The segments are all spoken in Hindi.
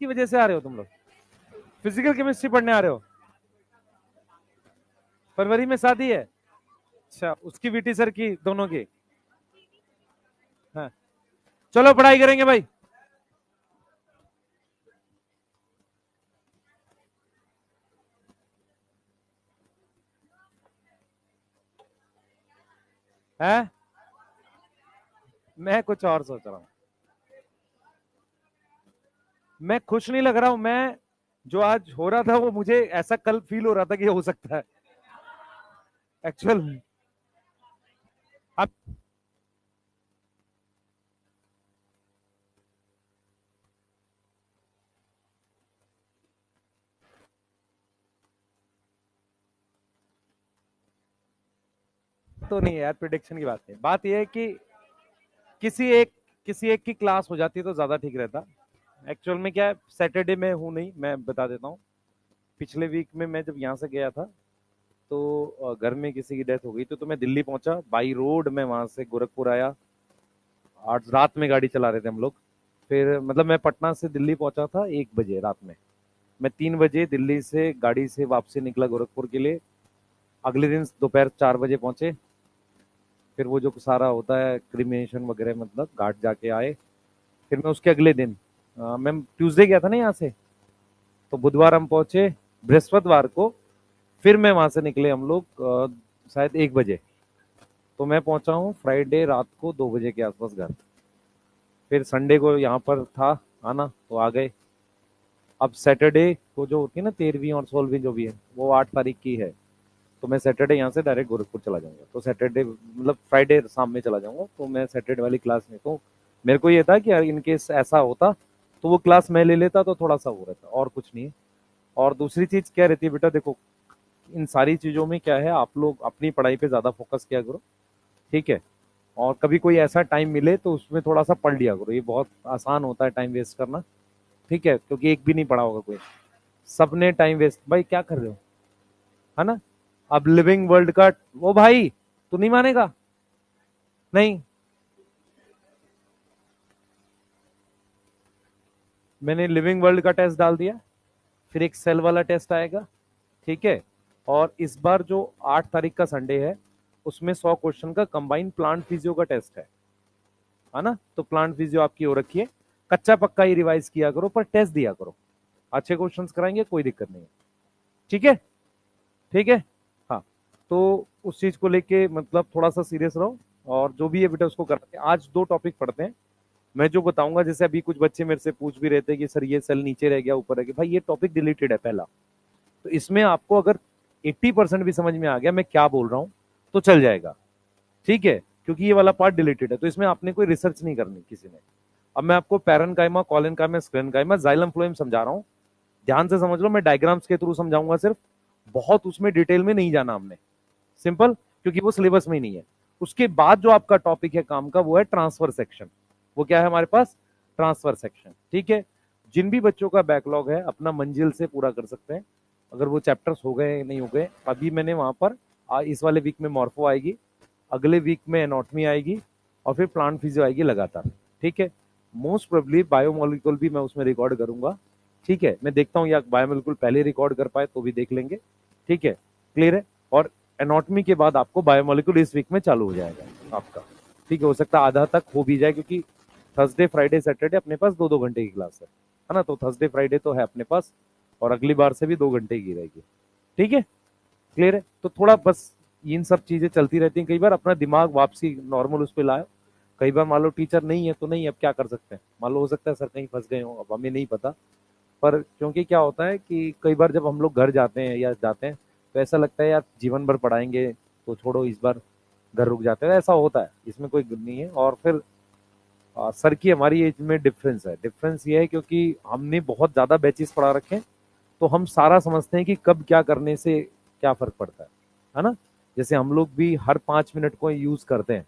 की वजह से आ रहे हो तुम लोग? फिजिकल केमिस्ट्री पढ़ने आ रहे हो? फरवरी में शादी है? अच्छा, उसकी वीटी सर की, दोनों की? हाँ, चलो पढ़ाई करेंगे भाई। है, मैं कुछ और सोच रहा हूँ। मैं खुश नहीं लग रहा हूं। मैं जो आज हो रहा था वो मुझे ऐसा कल फील हो रहा था कि हो सकता है एक्चुअल। अब तो नहीं है यार, प्रिडिक्शन की बात नहीं, बात यह है कि किसी एक किसी एक की क्लास हो जाती तो ज्यादा ठीक रहता। एक्चुअल में क्या है, सैटरडे में हूँ नहीं, मैं बता देता हूँ। पिछले वीक में मैं जब यहाँ से गया था तो घर में किसी की डेथ हो गई, तो मैं दिल्ली पहुंचा बाई रोड। मैं वहां से गोरखपुर आया, आज रात में गाड़ी चला रहे थे हम लोग। फिर मतलब मैं पटना से दिल्ली पहुंचा था 1 बजे रात में। मैं 3 बजे दिल्ली से गाड़ी से वापसी निकला गोरखपुर के लिए। अगले दिन दोपहर 4 बजे पहुंचे। फिर वो जो सारा होता है क्रिमिनेशन वगैरह, मतलब घाट जाके आए। फिर मैं उसके अगले दिन मैं ट्यूसडे गया था ना यहाँ से, तो बुधवार हम पहुंचे, बृहस्पतिवार को फिर मैं वहां से निकले हम लोग शायद 1 बजे। तो मैं पहुंचा हूँ फ्राइडे रात को 2 बजे के आसपास घर। फिर संडे को यहाँ पर था आना, तो आ गए। अब सैटरडे को जो होती है ना 13वीं और 16वीं जो भी है, वो 8 तारीख की है। तो मैं सैटरडे यहाँ से डायरेक्ट गोरखपुर चला जाऊंगा। तो सैटरडे मतलब फ्राइडे शाम में चला जाऊंगा, तो मैं सैटरडे वाली क्लास में, तो मेरे को ये था कि यार इनकेस ऐसा होता तो वो क्लास मैं ले लेता तो थोड़ा सा हो रहता, और कुछ नहीं है। और दूसरी चीज क्या रहती है बेटा, देखो इन सारी चीजों में क्या है, आप लोग अपनी पढ़ाई पे ज्यादा फोकस किया करो, ठीक है। और कभी कोई ऐसा टाइम मिले तो उसमें थोड़ा सा पढ़ लिया करो, ये बहुत आसान होता है टाइम वेस्ट करना, ठीक है, क्योंकि एक भी नहीं पढ़ा होगा कोई। सबने टाइम वेस्ट, भाई क्या कर रहे हो, है ना। अब लिविंग वर्ल्ड का, वो भाई तू नहीं मानेगा। नहीं, मैंने लिविंग वर्ल्ड का टेस्ट डाल दिया। फिर एक सेल वाला टेस्ट आएगा, ठीक है। और इस बार जो 8 तारीख का संडे है, उसमें 100 क्वेश्चन का कंबाइंड प्लांट फिजियो का टेस्ट है ना। तो प्लांट फिजियो आपकी हो रखी है, कच्चा पक्का ही रिवाइज किया करो, पर टेस्ट दिया करो। अच्छे क्वेश्चंस कराएंगे, कोई दिक्कत नहीं है, ठीक है। ठीक है, हाँ। तो उस चीज को लेके मतलब थोड़ा सा सीरियस रहो, और जो भी है बेटा उसको करते हैं। आज 2 टॉपिक पढ़ते हैं। मैं जो बताऊंगा, जैसे अभी कुछ बच्चे मेरे से पूछ भी रहे थे कि सर ये सेल नीचे रह गया ऊपर रह गया, भाई ये टॉपिक डिलीटेड है पहला। तो इसमें आपको अगर 80% भी समझ में आ गया मैं क्या बोल रहा हूँ तो चल जाएगा, ठीक है। क्योंकि ये वाला पार्ट डिलीटेड है, तो इसमें आपने कोई रिसर्च नहीं करनी किसी ने। अब मैं आपको parenchyma, collenchyma, sclerenchyma, xylem phloem समझा रहा हूँ। ध्यान से समझ लो, मैं डायग्राम्स के थ्रू समझाऊंगा सिर्फ, बहुत उसमें डिटेल में नहीं जाना हमने, सिंपल, क्योंकि वो सिलेबस में ही नहीं है। उसके बाद जो आपका टॉपिक है काम का, वो है ट्रांसफर सेक्शन। वो क्या है हमारे पास, ट्रांसफर सेक्शन, ठीक है। जिन भी बच्चों का बैकलॉग है अपना मंजिल से पूरा कर सकते हैं, अगर वो चैप्टर्स हो गए नहीं हो गए। अभी मैंने वहां पर इस वाले वीक में मॉर्फो आएगी, अगले वीक में एनाटॉमी आएगी, और फिर प्लांट फिजियो आएगी लगातार, ठीक है। मोस्ट प्रोबेबली बायोमोलिक्यूल भी मैं उसमें रिकॉर्ड करूंगा, ठीक है। मैं देखता हूँ या बायोमोलिक्यूल पहले रिकॉर्ड कर पाए तो भी देख लेंगे, ठीक है, क्लियर है। और एनाटॉमी के बाद आपको बायोमोलिक्यूल इस वीक में चालू हो जाएगा आपका, ठीक है। हो सकता है आधा तक हो भी जाए, क्योंकि थर्सडे फ्राइडे सैटरडे अपने पास 2-2 घंटे की क्लास है ना। तो थर्सडे फ्राइडे तो है अपने पास, और अगली बार से भी 2 घंटे की रहेगी, ठीक है, क्लियर है। तो थोड़ा बस इन सब चीजें चलती रहती हैं, कई बार अपना दिमाग वापसी नॉर्मल उस पर लाओ। कई बार मान लो टीचर नहीं है तो नहीं, अब क्या कर सकते हैं, मान लो हो सकता है सर कहीं फंस गए हो, अब हमें नहीं पता। पर क्योंकि क्या होता है कि कई बार जब हम लोग घर जाते हैं या जाते हैं, तो ऐसा लगता है यार जीवन भर पढ़ाएंगे तो छोड़ो इस बार घर रुक जाते हैं, ऐसा होता है, इसमें कोई नहीं है। और फिर सर की हमारी एज में डिफरेंस है। डिफरेंस ये है क्योंकि हमने बहुत ज्यादा बैचेस पढ़ा रखे हैं, तो हम सारा समझते हैं कि कब क्या करने से क्या फर्क पड़ता है ना। जैसे हम लोग भी हर 5 मिनट को यूज करते हैं।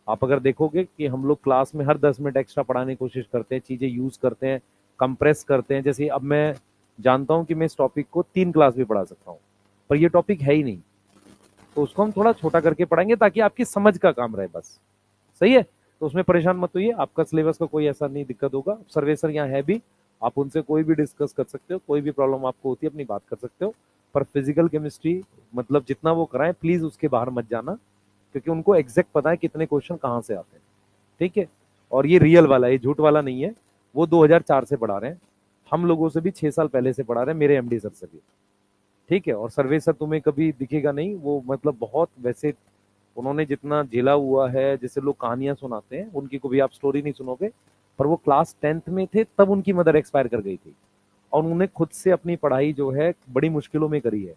आप अगर देखोगे कि हम लोग क्लास में हर 10 मिनट एक्स्ट्रा पढ़ाने की कोशिश करते हैं, चीजें यूज करते हैं, कंप्रेस करते हैं। जैसे अब मैं जानता हूं कि मैं इस टॉपिक को 3 क्लास भी पढ़ा सकता हूँ, पर ये टॉपिक है ही नहीं, तो उसको हम थोड़ा छोटा करके पढ़ाएंगे ताकि आपकी समझ का काम रहे बस, सही है। तो उसमें परेशान मत होइए, आपका सिलेबस का कोई ऐसा नहीं दिक्कत होगा। सर्वेसर यहाँ है भी, आप उनसे कोई भी डिस्कस कर सकते हो, कोई भी प्रॉब्लम आपको होती है अपनी बात कर सकते हो। पर फिजिकल केमिस्ट्री मतलब जितना वो कराएं प्लीज उसके बाहर मत जाना, क्योंकि उनको एग्जैक्ट पता है कितने क्वेश्चन कहाँ से आते हैं। ठीक है, और ये रियल वाला है, झूठ वाला नहीं है। वो 2004 से पढ़ा रहे हैं, हम लोगों से भी 6 साल पहले से पढ़ा रहे हैं, मेरे एमडी सर से भी। ठीक है, और सर्वे सर तुम्हें कभी दिखेगा नहीं, वो मतलब बहुत वैसे उन्होंने जितना झेला हुआ है, जैसे लोग कहानियां सुनाते हैं उनकी को भी आप स्टोरी नहीं सुनोगे। पर वो क्लास 10th में थे तब उनकी मदर एक्सपायर कर गई थी, और उन्होंने खुद से अपनी पढ़ाई जो है बड़ी मुश्किलों में करी है।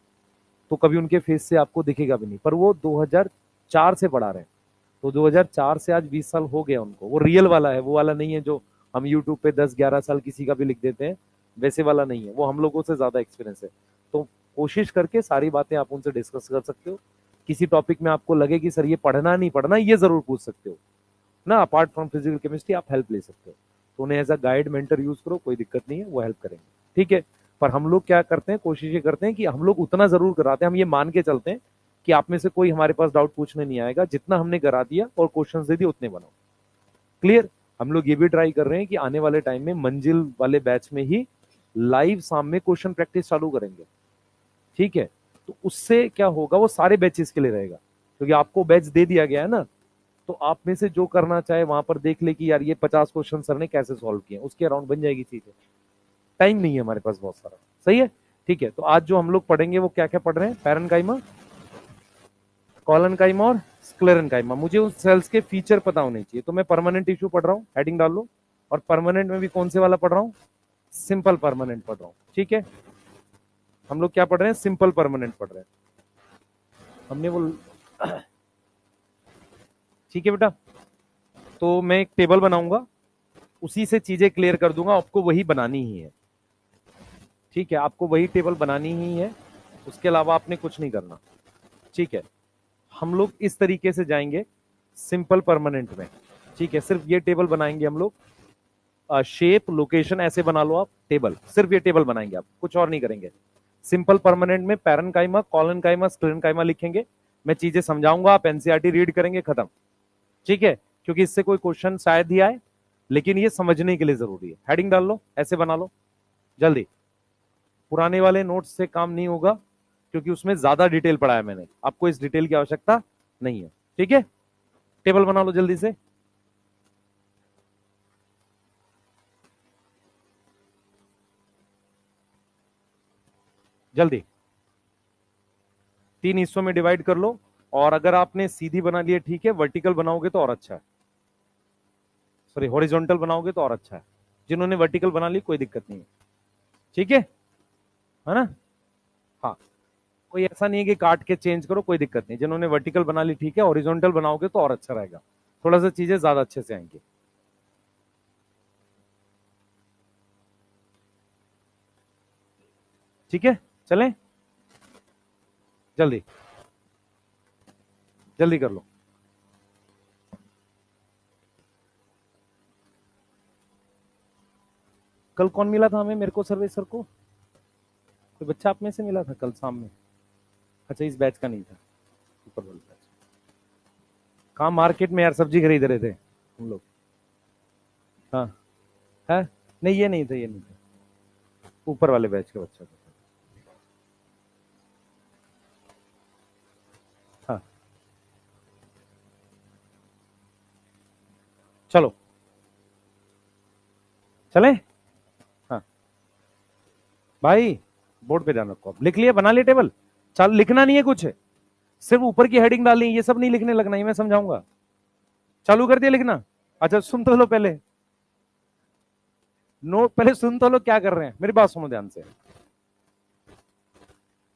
तो कभी उनके फेस से आपको दिखेगा भी नहीं, पर वो 2004 से पढ़ा रहे हैं। तो 2004 से आज 20 साल हो गया उनको। वो रियल वाला है, वो वाला नहीं है जो हम यूट्यूब पे 10-11 साल किसी का भी लिख देते हैं, वैसे वाला नहीं है। वो हम लोगों से ज्यादा एक्सपीरियंस है। तो कोशिश करके सारी बातें आप उनसे डिस्कस कर सकते हो। किसी टॉपिक में आपको लगे कि सर ये पढ़ना नहीं पढ़ना, ये जरूर पूछ सकते हो ना। अपार्ट फ्रॉम फिजिकल केमिस्ट्री आप हेल्प ले सकते हो, तो उन्हें as a guide mentor use करो, कोई दिक्कत नहीं है, वो हेल्प करेंगे। ठीक है, पर हम लोग क्या करते हैं, कोशिश ये करते हैं कि हम लोग उतना जरूर कराते हैं, हम ये मान के चलते हैं कि आप में से कोई हमारे पास डाउट पूछने नहीं आएगा, जितना हमने करा दिया और क्वेश्चन दे दिए उतने बनाओ। क्लियर। हम लोग ये भी ट्राई कर रहे हैं कि आने वाले टाइम में मंजिल वाले बैच में ही लाइव सामने क्वेश्चन प्रैक्टिस चालू करेंगे। ठीक है, तो उससे क्या होगा, वो सारे बैचेस के लिए रहेगा, क्योंकि आपको बैच दे दिया गया है ना। तो आप में से जो करना चाहे वहां पर देख ले कि यार ये 50 क्वेश्चन सर ने कैसे सॉल्व किए, उसके अराउंड बन जाएगी चीजें। टाइम नहीं है हमारे पास बहुत सारा। सही है। ठीक है, तो आज जो हम लोग पढ़ेंगे वो क्या क्या पढ़ रहे हैं, पैरेनकाइमा, कॉलनकाइमा और स्क्लेरेनकाइमा। मुझे उस सेल्स के फीचर पता होने चाहिए। तो मैं परमानेंट टिश्यू पढ़ रहा हूँ, हेडिंग डाल लो। और परमानेंट में भी कौन से वाला पढ़ रहा हूँ, सिंपल परमानेंट पढ़ रहा हूँ। ठीक है, हम लोग क्या पढ़ रहे हैं, सिंपल परमानेंट पढ़ रहे हैं हमने वो। ठीक है बेटा, तो मैं एक टेबल बनाऊंगा, उसी से चीजें क्लियर कर दूंगा, आपको वही बनानी ही है। ठीक है, आपको वही टेबल बनानी ही है, उसके अलावा आपने कुछ नहीं करना। ठीक है, हम लोग इस तरीके से जाएंगे सिंपल परमानेंट में। ठीक है, सिर्फ ये टेबल बनाएंगे हम लोग। शेप लोकेशन ऐसे बना लो आप, टेबल सिर्फ ये टेबल बनाएंगे आप, कुछ और नहीं करेंगे। सिंपल परमानेंट में पैरेनकाइमा, कॉलनकाइमा, स्क्लेरेनकाइमा लिखेंगे। मैं चीजें समझाऊंगा, आप एनसीईआरटी रीड करेंगे, खत्म। ठीक है, क्योंकि इससे कोई क्वेश्चन शायद ही आए, लेकिन ये समझने के लिए जरूरी है। हेडिंग डाल लो, ऐसे बना लो जल्दी। पुराने वाले नोट्स से काम नहीं होगा, क्योंकि उसमें ज्यादा डिटेल पढ़ा है मैंने, आपको इस डिटेल की आवश्यकता नहीं है। ठीक है, टेबल बना लो जल्दी से। जल्दी 3 हिस्सों में डिवाइड कर लो। और अगर आपने सीधी बना ली है ठीक है, वर्टिकल बनाओगे तो और अच्छा है, सॉरी हॉरिजॉन्टल बनाओगे तो और अच्छा है। जिन्होंने वर्टिकल बना ली कोई दिक्कत नहीं है। ठीक है ना। हाँ, कोई ऐसा नहीं है कि काट के चेंज करो, कोई दिक्कत नहीं। जिन्होंने वर्टिकल बना ली ठीक है, हॉरिजॉन्टल बनाओगे तो और अच्छा रहेगा, थोड़ा सा चीजें ज्यादा अच्छे से आएंगी। ठीक है, चलें, जल्दी जल्दी कर लो। कल कौन मिला था हमें, मेरे को, सर्वे सर को? कोई बच्चा आप में से मिला था कल शाम में? अच्छा, इस बैच का नहीं था, ऊपर वाले बैच। कहाँ मार्केट में यार सब्जी खरीद रहे थे हम लोग। हाँ है, नहीं ये नहीं था, ये नहीं था, ऊपर वाले बैच का बच्चा था। हाँ चलो, चले। हाँ भाई, बोर्ड पे ध्यान रखो। आप लिख लिया, बना लिया टेबल? चल, लिखना नहीं है कुछ, सिर्फ ऊपर की हेडिंग डालनी है, ये सब नहीं लिखने लगना, ये मैं समझाऊंगा। चालू कर दिया लिखना? अच्छा सुन तो लो पहले, नोट पहले सुन तो लो, क्या कर रहे हैं मेरी बात सुनो ध्यान से।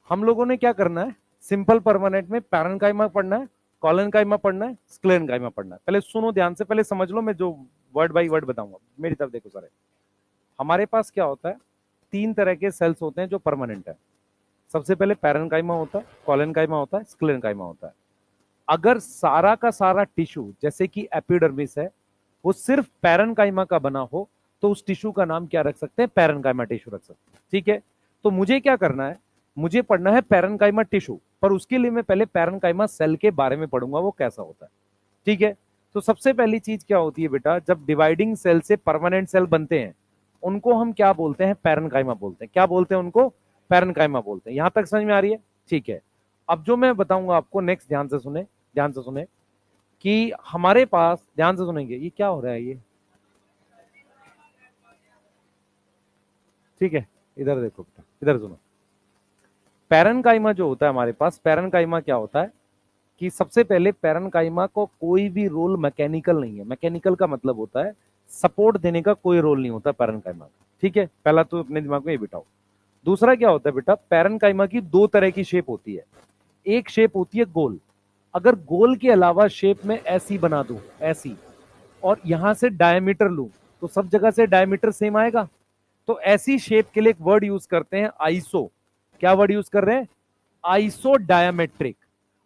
हम लोगों ने क्या करना है, सिंपल परमानेंट में पैरेनकाइमा पढ़ना है, कॉलनकाइमा पढ़ना है, स्क्लेरेनकाइमा पढ़ना है। पहले सुनो ध्यान से, पहले समझ लो, मैं जो वर्ड बाय वर्ड बताऊंगा मेरी तरफ देखो सारे। हमारे पास क्या होता है, 3 तरह के सेल्स होते हैं जो परमानेंट है। सबसे पहले पैरेनकाइमा होता है, कॉलनकाइमा होता है, स्क्लेरेनकाइमा होता है। अगर सारा का सारा टिश्यू जैसे कि एपिडर्मिस है, वो सिर्फ पैरेनकाइमा का बना हो, तो उस टिश्यू का नाम क्या रख सकते हैं, पैरेनकाइमा टिश्यू रख सकते हैं। ठीक है, तो मुझे क्या करना है, मुझे पढ़ना है पैरेनकाइमा टिश्यू, पर उसके लिए मैं पहले पैरेनकाइमा सेल के बारे में पढ़ूंगा, वो कैसा होता है। ठीक है, तो सबसे पहली चीज क्या होती है बेटा, जब डिवाइडिंग सेल से परमानेंट सेल बनते हैं, उनको हम क्या बोलते हैं, पैरेन्काइमा बोलते हैं। क्या बोलते हैं उनको, पैरेन्काइमा बोलते हैं। यहां तक समझ में आ रही है? ठीक है। अब जो मैं बताऊंगा आपको नेक्स्ट, ध्यान से सुने, ध्यान से सुने कि हमारे पास, ध्यान से सुनेंगे, ये क्या हो रहा है ये, ठीक है, इधर देखो बेटा, इधर सुनो। पैरेन्काइमा जो होता है हमारे पास, पैरेन्काइमा क्या होता है कि सबसे पहले पैरेन्काइमा को कोई भी रोल मैकेनिकल नहीं है। मैकेनिकल का मतलब होता है सपोर्ट देने का कोई रोल नहीं होता पैरेन्काइमा का, ठीक है, पहला तो अपने दिमाग में ये बिठाओ। दूसरा क्या होता है बेटा, पैरेन्काइमा की दो तरह की शेप होती है। एक शेप होती है गोल, अगर गोल के अलावा शेप में ऐसी बना दूं, ऐसी, और यहां से डायमीटर लूं, तो सब जगह से डायमीटर सेम आएगा। तो ऐसी शेप के लिए एक वर्ड यूज करते हैं, आइसो। क्या वर्ड यूज कर रहे हैं, आइसो डायमेट्रिक।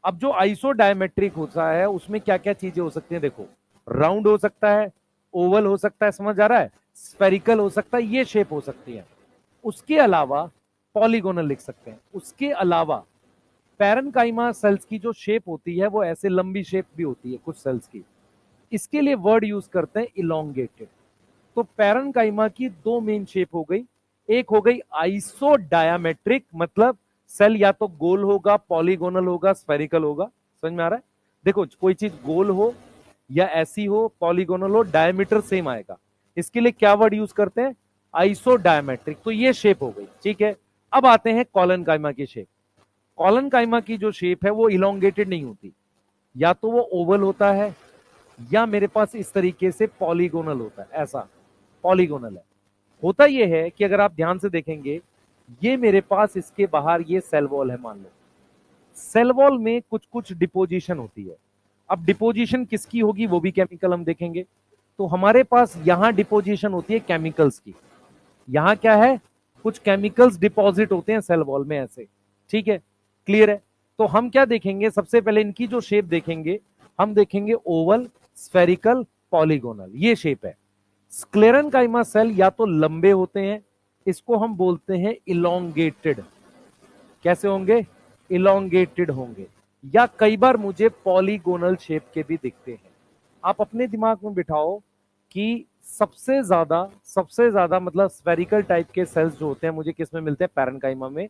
अब जो आइसो डायमेट्रिक होता है उसमें क्या क्या चीजें हो सकती हैं, देखो, राउंड हो सकता है, ओवल हो सकता है, समझ आ रहा है, स्फेरिकल हो सकता है, ये शेप हो सकती है। उसके अलावा पॉलीगोनल लिख सकते हैं। उसके अलावा पैरेन्काइमा सेल्स की जो शेप होती है वो ऐसे लंबी शेप भी होती है कुछ सेल्स की, इसके लिए वर्ड यूज करते हैं इलोंगेटेड। तो पैरेन्काइमा की दो मेन शेप हो गई, एक हो गई आइसो डायमेट्रिक, मतलब सेल या तो गोल होगा, पॉलीगोनल होगा, स्फेरिकल होगा। समझ में आ रहा है? देखो, कोई चीज गोल हो या ऐसी हो, पॉलीगोनल हो, डायमीटर सेम आएगा। इसके लिए क्या वर्ड यूज करते हैं, आइसो डायमेट्रिक। तो ये शेप हो गई, ठीक है। अब आते हैं कॉलनकाइमा की शेप। कॉलनकाइमा की जो शेप है वो इलोंगेटेड नहीं होती, या तो वो ओवल होता है या मेरे पास इस तरीके से पॉलीगोनल होता है, ऐसा पॉलीगोनल है। होता यह है कि अगर आप ध्यान से देखेंगे, ये मेरे पास इसके बाहर ये सेल वॉल है, मान लो सेल वॉल में कुछ कुछ डिपोजिशन होती है। अब डिपोजिशन किसकी होगी वो भी केमिकल हम देखेंगे। तो हमारे पास यहां डिपोजिशन होती है केमिकल्स की, यहां क्या है, कुछ केमिकल्स डिपॉजिट होते हैं सेल वॉल में ऐसे, ठीक है, क्लियर है। तो हम क्या देखेंगे, सबसे पहले इनकी जो शेप देखेंगे, हम देखेंगे ओवल, स्फेरिकल, पॉलीगोनल, ये शेप है। स्क्लेरेन्काइमा सेल या तो लंबे होते हैं, इसको हम बोलते हैं इलोंगेटेड, कैसे होंगे, इलोंगेटेड होंगे, या कई बार मुझे पॉलीगोनल शेप के भी दिखते हैं। आप अपने दिमाग में बिठाओ कि सबसे ज्यादा मतलब स्फेरिकल टाइप के सेल्स जो होते हैं मुझे किस में मिलते हैं, पैरेन्काइमा में।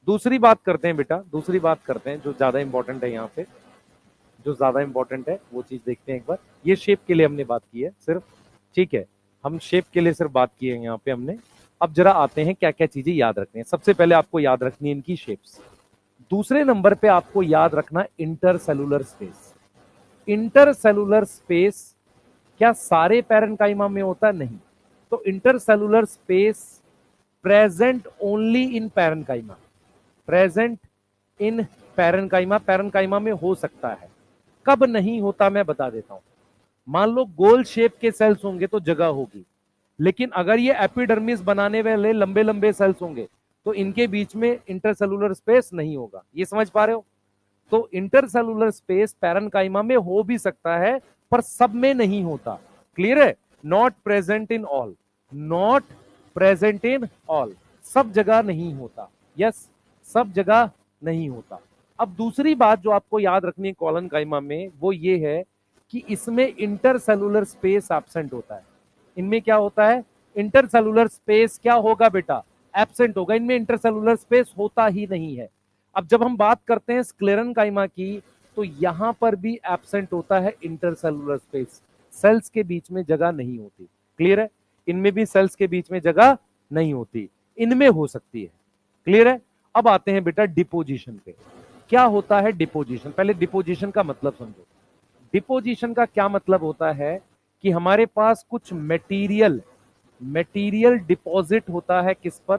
दूसरी बात करते हैं बेटा, दूसरी बात करते हैं जो ज्यादा इंपॉर्टेंट है यहाँ पे, जो ज्यादा इंपॉर्टेंट है वो चीज देखते हैं एक बार। ये शेप के लिए हमने बात की है सिर्फ, ठीक है, हम शेप के लिए सिर्फ बात की है यहाँ पे हमने। अब जरा आते हैं क्या क्या चीजें याद रखनी है। सबसे पहले आपको याद रखनी है इनकी शेप्स। दूसरे नंबर पे आपको याद रखना इंटरसेलुलर स्पेस। इंटरसेलुलर स्पेस क्या सारे पैरेन्काइमा में होता, नहीं। तो intercellular space present only in parenchyma, present in parenchyma, parenchyma में हो सकता है। कब नहीं होता मैं बता देता हूं। मान लो गोल शेप के सेल्स होंगे तो जगह होगी, लेकिन अगर ये एपिडर्मिस बनाने वाले लंबे लंबे सेल्स होंगे तो इनके बीच में इंटरसेलुलर स्पेस नहीं होगा। ये समझ पा रहे हो? तो इंटरसेलुलर स्पेस पैरेन्काइमा में हो भी सकता है पर सब में नहीं होता। क्लियर है? Not present in all, not present in all, सब जगह नहीं होता। यस, सब जगह नहीं होता। अब दूसरी बात जो आपको याद रखनी है कॉलनकाइमा में वो ये है कि इसमें इंटरसेलुलर स्पेस एब्सेंट होता है। इनमें क्या होता है, इंटरसेलुलर स्पेस क्या होगा बेटा, एब्सेंट होगा। इनमें इंटरसेलुलर स्पेस होता ही नहीं है। अब जब हम बात करते हैं स्क्लेरेन्काइमा की तो यहां पर भी एब्सेंट होता है इंटरसेलुलर स्पेस, सेल्स के बीच में जगह नहीं होती। क्लियर है? इनमें भी सेल्स के बीच में जगह नहीं होती, इनमें हो सकती है। क्लियर है? अब आते हैं बेटा डिपोजिशन पे। क्या होता है डिपोजिशन, पहले डिपोजिशन का मतलब समझो। डिपोजिशन का क्या मतलब होता है कि हमारे पास कुछ मटेरियल मटेरियल डिपॉजिट होता है, किस पर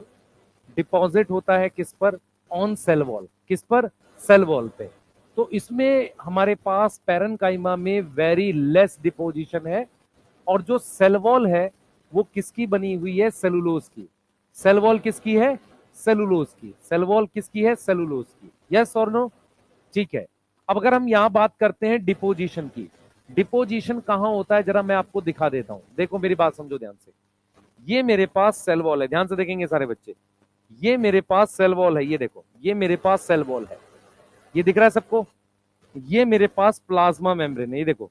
डिपॉजिट होता है, किस पर, ऑन सेल वॉल, किस पर, सेल वॉल पे। तो इसमें हमारे पास पैरेन्काइमा में वेरी लेस डिपोजिशन है, और जो सेल वॉल है वो किसकी बनी हुई है, सेलुलोज की। सेल वॉल किसकी है, सेलुलोज की। सेल वॉल किसकी है, सेलुलोज की। यस और नो? ठीक है। अब अगर हम यहां बात करते हैं डिपोजिशन की, डिपोजिशन कहां होता है जरा मैं आपको दिखा देता हूं। देखो मेरी बात समझो ध्यान से। ये मेरे पास सेल वॉल है, ध्यान से देखेंगे सारे बच्चे। ये मेरे पास सेल वॉल है, ये देखो, ये मेरे पास सेल वॉल है, ये दिख रहा है सबको। ये मेरे पास प्लाज्मा मेम्ब्रेन है, ये देखो,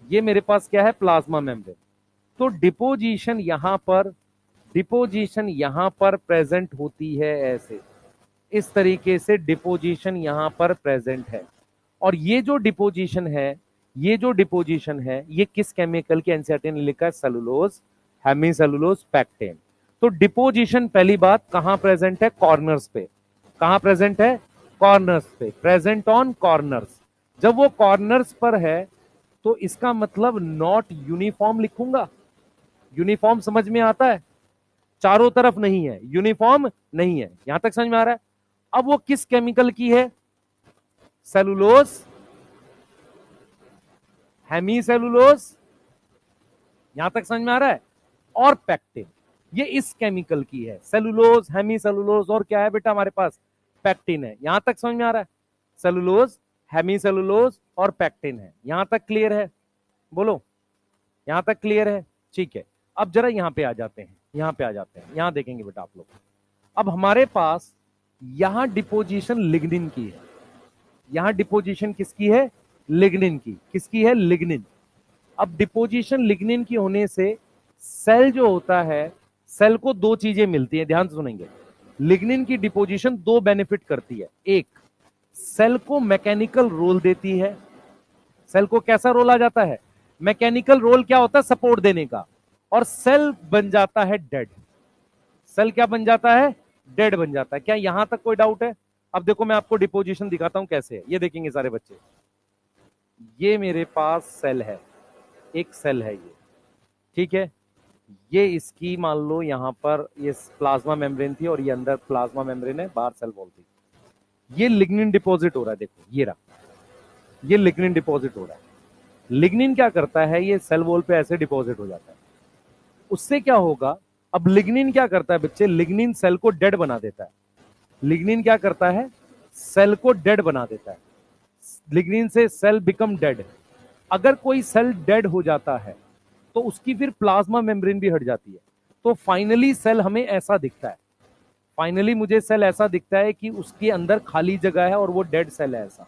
ये मेरे पास क्या है, प्लाज्मा मेम्ब्रेन। तो डिपोजिशन यहां पर डिपोजिशन यहां पर प्रेजेंट होती है ऐसे, इस तरीके से डिपोजिशन यहां पर प्रेजेंट है। और ये जो डिपोजिशन है, ये जो डिपोजिशन है, ये किस केमिकल की एनसीईआरटी ने लिखा है? Cellulose, hemicellulose, pectin. तो डिपोजिशन पहली बात कहां प्रेजेंट है? कॉर्नर्स पे। कहां प्रेजेंट है? कॉर्नर्स पे, प्रेजेंट ऑन कॉर्नर्स। जब वो कॉर्नर्स पर है तो इसका मतलब नॉट यूनिफॉर्म लिखूंगा। यूनिफॉर्म समझ में आता है? चारों तरफ नहीं है, यूनिफॉर्म नहीं है। यहां तक समझ में आ रहा है? अब वो किस केमिकल की है? सेलुलोज, हेमीसेलुलोज, यहां तक समझ में आ रहा है? और पैक्टिन, ये इस केमिकल की है। सेलुलोज, हेमीसेलुलोज और क्या है बेटा हमारे पास? पैक्टिन है। यहां तक समझ में आ रहा है? सेलुलोज, हेमीसेलुलोज और पैक्टिन है। यहां तक क्लियर है? बोलो, यहां तक क्लियर है? ठीक है। अब जरा यहां पे आ जाते हैं, यहां पे आ जाते हैं, यहां देखेंगे बेटा आप लोग। अब हमारे पास यहां डिपोजिशन लिग्निन की है। यहां डिपोजिशन किसकी है? लिग्निन की। किसकी है? लिग्निन। अब डिपोजिशन लिग्निन की होने से सेल जो होता है, सेल को दो चीजें मिलती है, ध्यान से सुनेंगे। लिग्निन की डिपोजिशन दो बेनिफिट करती है। एक, सेल को मैकेनिकल रोल देती है। सेल को कैसा रोल आ जाता है? मैकेनिकल रोल क्या होता है? सपोर्ट देने का। और सेल बन जाता है डेड। सेल क्या बन जाता है? डेड बन जाता है। क्या यहां तक कोई डाउट है? अब देखो मैं आपको डिपोजिशन दिखाता हूं कैसे है, ये देखेंगे सारे बच्चे। ये मेरे पास सेल है, एक सेल है ये, ठीक है। ये इसकी मान लो यहां पर ये प्लाज्मा मेम्ब्रेन थी और ये अंदर प्लाज्मा मेम्ब्रेन है, बाहर सेल वॉल थी। ये लिग्निन डिपॉजिट हो रहा है, देखो ये रहा, ये लिग्निन डिपॉजिट हो रहा है। लिग्निन क्या करता है? ये सेल वॉल पे ऐसे डिपॉजिट हो जाता है। उससे क्या होगा? अब लिग्निन क्या करता है बच्चे? लिग्निन सेल को डेड बना देता है। लिग्निन क्या करता है? सेल को डेड बना देता है। लिग्निन से सेल बिकम डेड। अगर कोई सेल डेड हो जाता है तो उसकी फिर प्लाज्मा मेम्ब्रेन भी हट जाती है। तो फाइनली सेल हमें ऐसा दिखता है। फाइनली मुझे सेल ऐसा दिखता है कि उसके अंदर खाली जगह है और वो डेड सेल है। ऐसा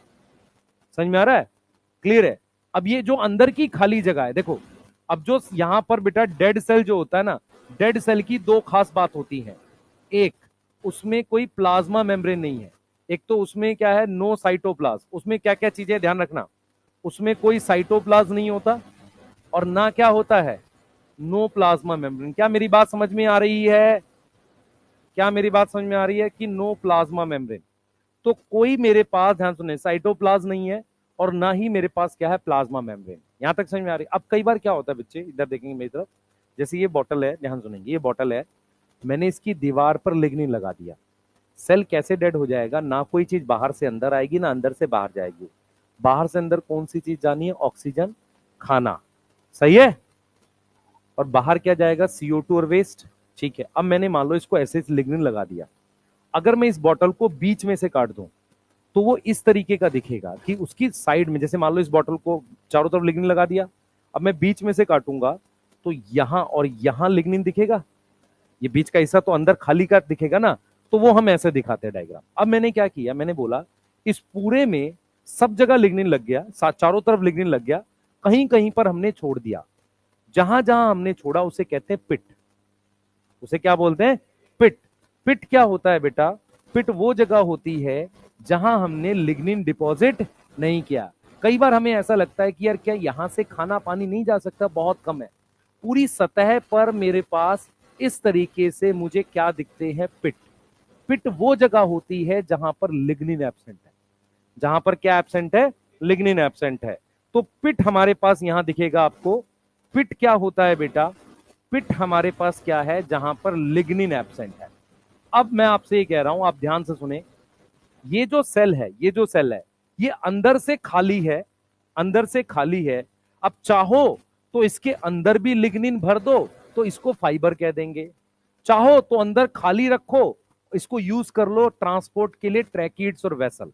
समझ में आ रहा है? क्लियर है? अब ये जो अंदर की खाली जगह है, देखो, अब जो यहां पर बेटा डेड सेल जो होता है ना, डेड सेल की दो खास बात होती है। एक, उसमें कोई प्लाज्मा मेम्ब्रेन नहीं है। एक तो उसमें क्या है? No cytoplasm. उसमें क्या क्या चीजें ध्यान रखना, उसमें कोई साइटोप्लाज्म नहीं होता और ना क्या होता है? No plasma membrane. क्या मेरी बात समझ में आ रही है? क्या मेरी बात समझ में आ रही है कि नो प्लाज्मा मेम्ब्रेन? तो कोई मेरे पास, ध्यान सुने, साइटोप्लाज्म नहीं है और ना ही मेरे पास क्या है? Plasma membrane. यहां तक समझ में आ रही है? अब कई बार क्या होता है बच्चे, इधर देखेंगे मेरी तरफ, जैसे ये बॉटल है, ध्यान सुनेंगे, ये बॉटल है, मैंने इसकी दीवार पर लिग्निन लगा दिया। सेल कैसे डेड हो जाएगा? ना कोई चीज बाहर से अंदर आएगी, ना अंदर से बाहर जाएगी। बाहर से अंदर कौन सी चीज जानी है? ऑक्सीजन, खाना, सही है। और बाहर क्या जाएगा? CO2 और वेस्ट। ठीक है। अब मैंने मान लो इसको ऐसे लिग्निन लगा दिया। अगर मैं इस बॉटल को बीच में से काट दूं तो वो इस तरीके का दिखेगा कि उसकी साइड में, जैसे मान लो इस बॉटल को चारों तरफ लिग्निन लगा दिया, अब मैं बीच में से काटूंगा तो यहां और यहां लिग्निन दिखेगा। ये बीच का हिस्सा तो अंदर खाली का दिखेगा ना, तो वो हम ऐसे दिखाते हैं डायग्राम। अब मैंने क्या किया? मैंने बोला इस पूरे में सब जगह लिग्निन लग गया, चारों तरफ लिग्निन लग गया, कहीं कहीं पर हमने छोड़ दिया। जहां जहां हमने छोड़ा उसे कहते हैं पिट। उसे क्या बोलते हैं? पिट। पिट क्या होता है बेटा? पिट वो जगह होती है जहां हमने लिग्निन डिपॉजिट नहीं किया। कई बार हमें ऐसा लगता है कि यार क्या यहां से खाना पानी नहीं जा सकता? बहुत कम है। पूरी सतह पर मेरे पास इस तरीके से मुझे क्या दिखते हैं? पिट। पिट वो जगह होती है जहां पर लिग्निन एब्सेंट है। जहां पर क्या एब्सेंट है? लिग्निन एब्सेंट है। तो पिट हमारे पास यहां दिखेगा आपको। पिट क्या होता है बेटा? पिट हमारे पास क्या है? जहां पर लिग्निन एब्सेंट है। अब मैं आपसे ये कह रहा हूं, आप ध्यान से सुने, ये जो सेल है, ये जो सेल है, ये अंदर से खाली है, अंदर से खाली है। अब चाहो तो इसके अंदर भी लिग्निन भर दो तो इसको फाइबर कह देंगे। चाहो तो अंदर खाली रखो, इसको यूज कर लो ट्रांसपोर्ट के लिए, ट्रैकिड्स और वेसल।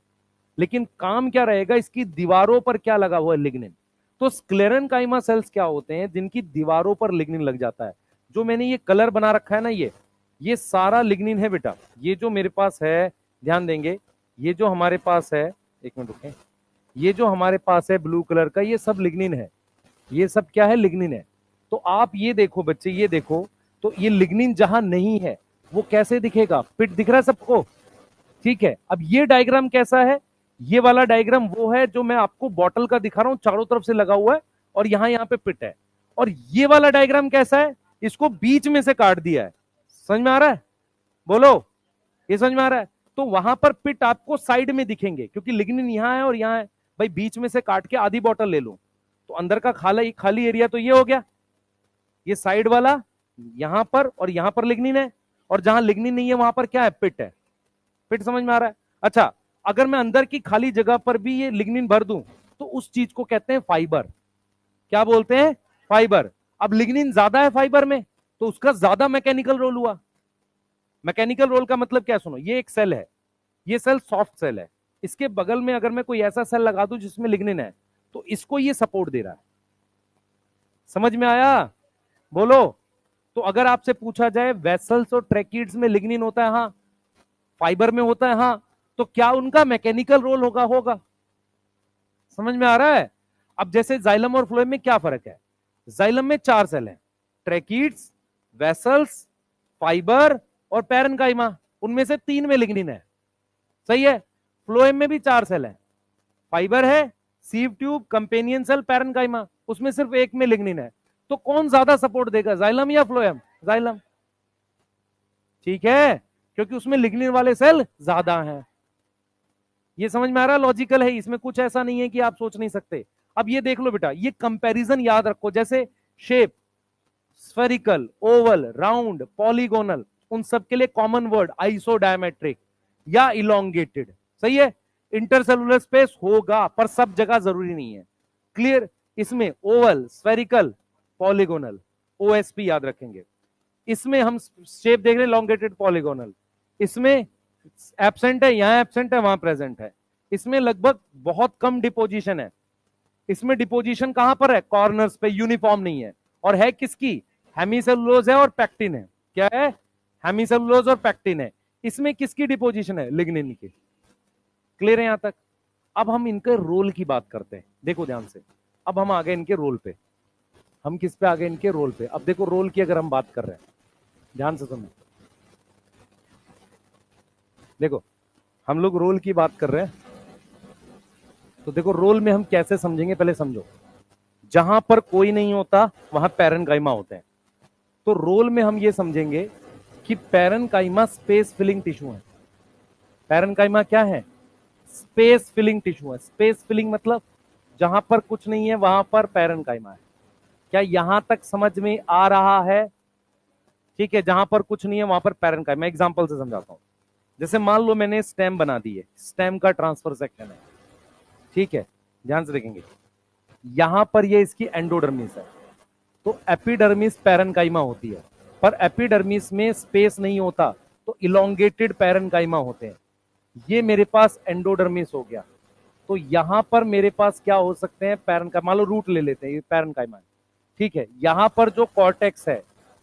लेकिन काम क्या रहेगा? इसकी दीवारों पर क्या लगा हुआ है? लिग्निन। तो स्क्लेरेनकाइमा सेल्स क्या होते हैं? जिनकी दीवारों पर लिग्निन लग जाता है। जो मैंने ये कलर बना रखा है ना, ये सारा लिग्निन है बेटा। ये जो मेरे पास है, ध्यान देंगे, ये जो हमारे पास है, एक मिनट रुकें, ये जो हमारे पास है ब्लू कलर का, ये सब लिग्निन है। ये सब क्या है? लिग्निन है। तो आप ये देखो बच्चे, ये देखो, तो तो ये लिग्निन जहां नहीं है वो कैसे दिखेगा, पिट दिख रहा है सबको, ठीक है। अब ये डायग्राम कैसा है, ये वाला डायग्राम वो है जो मैं आपको बॉटल का दिखा रहा हूं, चारों तरफ से लगा हुआ है और यहां पे पिट है। और ये वाला डायग्राम कैसा है, इसको बीच में से काट दिया है। समझ में आ रहा है, बोलो, ये समझ में आ रहा है। तो वहां पर पिट आपको साइड में दिखेंगे क्योंकि लिग्निन यहां है और यहां है। भाई बीच में से काट के आधी बॉटल ले लो तो अंदर का खाली खाली एरिया तो ये हो गया, ये साइड वाला यहां पर और यहां पर लिग्निन है, और जहां लिग्निन नहीं है वहां पर क्या है, पिट है। पिट समझ में आ रहा है। अच्छा, अगर मैं अंदर की खाली जगह पर भी ये लिग्निन भर दूं तो उस चीज को कहते हैं फाइबर। क्या बोलते हैं, फाइबर। अब लिग्निन ज्यादा है फाइबर में तो उसका ज्यादा मैकेनिकल रोल हुआ। मैकेनिकल रोल का मतलब क्या, सुनो, ये एक सेल है, ये सेल सॉफ्ट सेल है, इसके बगल में अगर मैं कोई ऐसा सेल लगा दूं जिसमें लिग्निन है तो इसको ये सपोर्ट दे रहा है। समझ में आया, बोलो। तो अगर आपसे पूछा जाए वेसल्स और ट्रैकिड्स में लिग्निन होता है, हाँ। फाइबर में होता है, हाँ। तो क्या उनका मैकेनिकल रोल होगा, होगा। समझ में आ रहा है। अब जैसे जाइलम और फ्लोएम में क्या फर्क है, जाइलम में 4 सेल हैं, ट्रैकिड्स, वेसल्स, फाइबर और पैरेन्काइमा, उनमें से 3 में लिग्निन है, सही है। फ्लोएम में भी 4 सेल है, फाइबर है, sieve tube, companion cell, parenchyma, उसमें सिर्फ एक में लिग्निन है। तो कौन ज्यादा सपोर्ट देगा, जाइलम या फ्लोएम, जाइलम, ठीक है, क्योंकि उसमें लिग्निन वाले सेल ज्यादा हैं। ये समझ में आ रहा है, लॉजिकल है, इसमें कुछ ऐसा नहीं है कि आप सोच नहीं सकते। अब ये देख लो बेटा, ये कंपैरिजन याद रखो, जैसे shape, spherical, Oval, round, polygonal, उन सब के लिए कॉमन वर्ड आइसोडायमेट्रिक या इलोंगेटेड, सही है। इंटरसेलुलर स्पेस होगा पर सब जगह जरूरी नहीं है, क्लियर। इसमें ओवल, स्फेरिकल, पॉलीगोनल, ओएसपी याद रखेंगे। इसमें हम शेप देख रहे हैं लॉन्गेटेड, पॉलीगोनल, इसमें एब्सेंट है, यहां एब्सेंट है, वहां प्रेजेंट है। इसमें लगभग बहुत कम डिपोजिशन है, इसमें डिपोजिशन कहां पर है, कॉर्नर्स पे, यूनिफॉर्म नहीं है। और है किसकी, हेमीसेलुलोज है और पैक्टिन है। क्या है, हेमीसेलुलोज और पैक्टिन है। इसमें किसकी डिपोजिशन है, लिग्निन की। क्लियर है यहां तक। अब हम इनके रोल की बात करते हैं, देखो ध्यान से। अब हम आ गए इनके रोल पे, हम किस पे आ गए, इनके रोल पे। अब देखो रोल की अगर हम बात कर रहे हैं, ध्यान से सुनो, देखो हम लोग रोल की बात कर रहे हैं तो देखो रोल में हम कैसे समझेंगे, पहले समझो। जहां पर कोई नहीं होता वहां पैरेन्काइमा होते हैं, तो रोल में हम ये समझेंगे कि पैरेन्काइमा स्पेस फिलिंग टिश्यू है। पैरेन्काइमा क्या है, स्पेस फिलिंग टिश्यू है। स्पेस फिलिंग मतलब जहां पर कुछ नहीं है वहां पर पैरेन्काइमा है। क्या यहां तक समझ में आ रहा है, ठीक है। जहां पर कुछ नहीं है वहां पर पैरेन्काइमा। मैं एग्जांपल से समझाता हूं। जैसे मान लो मैंने स्टेम बना दी है, स्टेम का ट्रांसफर सेक्शन है, ठीक है, ध्यान से देखेंगे। यहां पर ये इसकी एंडोडर्मिस है, तो एपिडर्मिस पैरेन्काइमा होती है, पर एपिडर्मिस में स्पेस नहीं होता तो इलोंगेटेड पैरेन्काइमा होते हैं। ये मेरे पास एंडोडर्मिस हो गया, तो यहां पर मेरे पास क्या हो सकते हैं, पैरेन्काइमा। मान लो रूट ले लेते हैं, ये पैरेन्काइमा है, ठीक है। यहां पर जो कॉर्टेक्स है,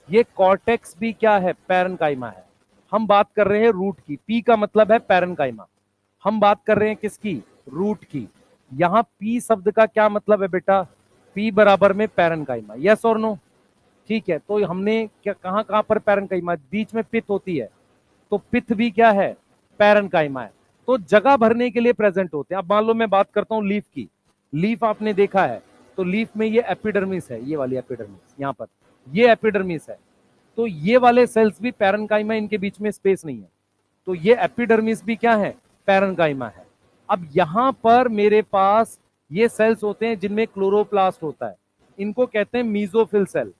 ये कॉर्टेक्स भी क्या है, पैरेन्काइमा है। हम बात कर रहे हैं रूट की, पी का मतलब है पैरेन्काइमा। हम बात कर रहे हैं किसकी, रूट की। यहां पी शब्द का क्या मतलब है बेटा, पी बराबर में पैरेन्काइमा, यस और नो, ठीक है। तो हमने क्या, कहां कहां पर पैरेन्काइमा, बीच में पित्त होती है, तो पित्त भी क्या है, पैरेन्काइमा है। तो जगह भरने के लिए प्रेजेंट होते हैं। अब मान लो मैं बात करता हूं लीफ की, लीफ आपने देखा है, तो लीफ में ये एपिडर्मिस है, ये वाली एपिडर्मिस, यहां पर ये एपिडर्मिस है। तो ये वाले सेल्स भी पैरेन्काइमा, इनके बीच में स्पेस नहीं है, तो ये एपिडर्मिस भी क्या है, पैरेन्काइमा है। अब यहां पर मेरे पास ये सेल्स होते हैं जिनमें क्लोरोप्लास्ट होता है, इनको कहते हैं मीजोफिल सेल।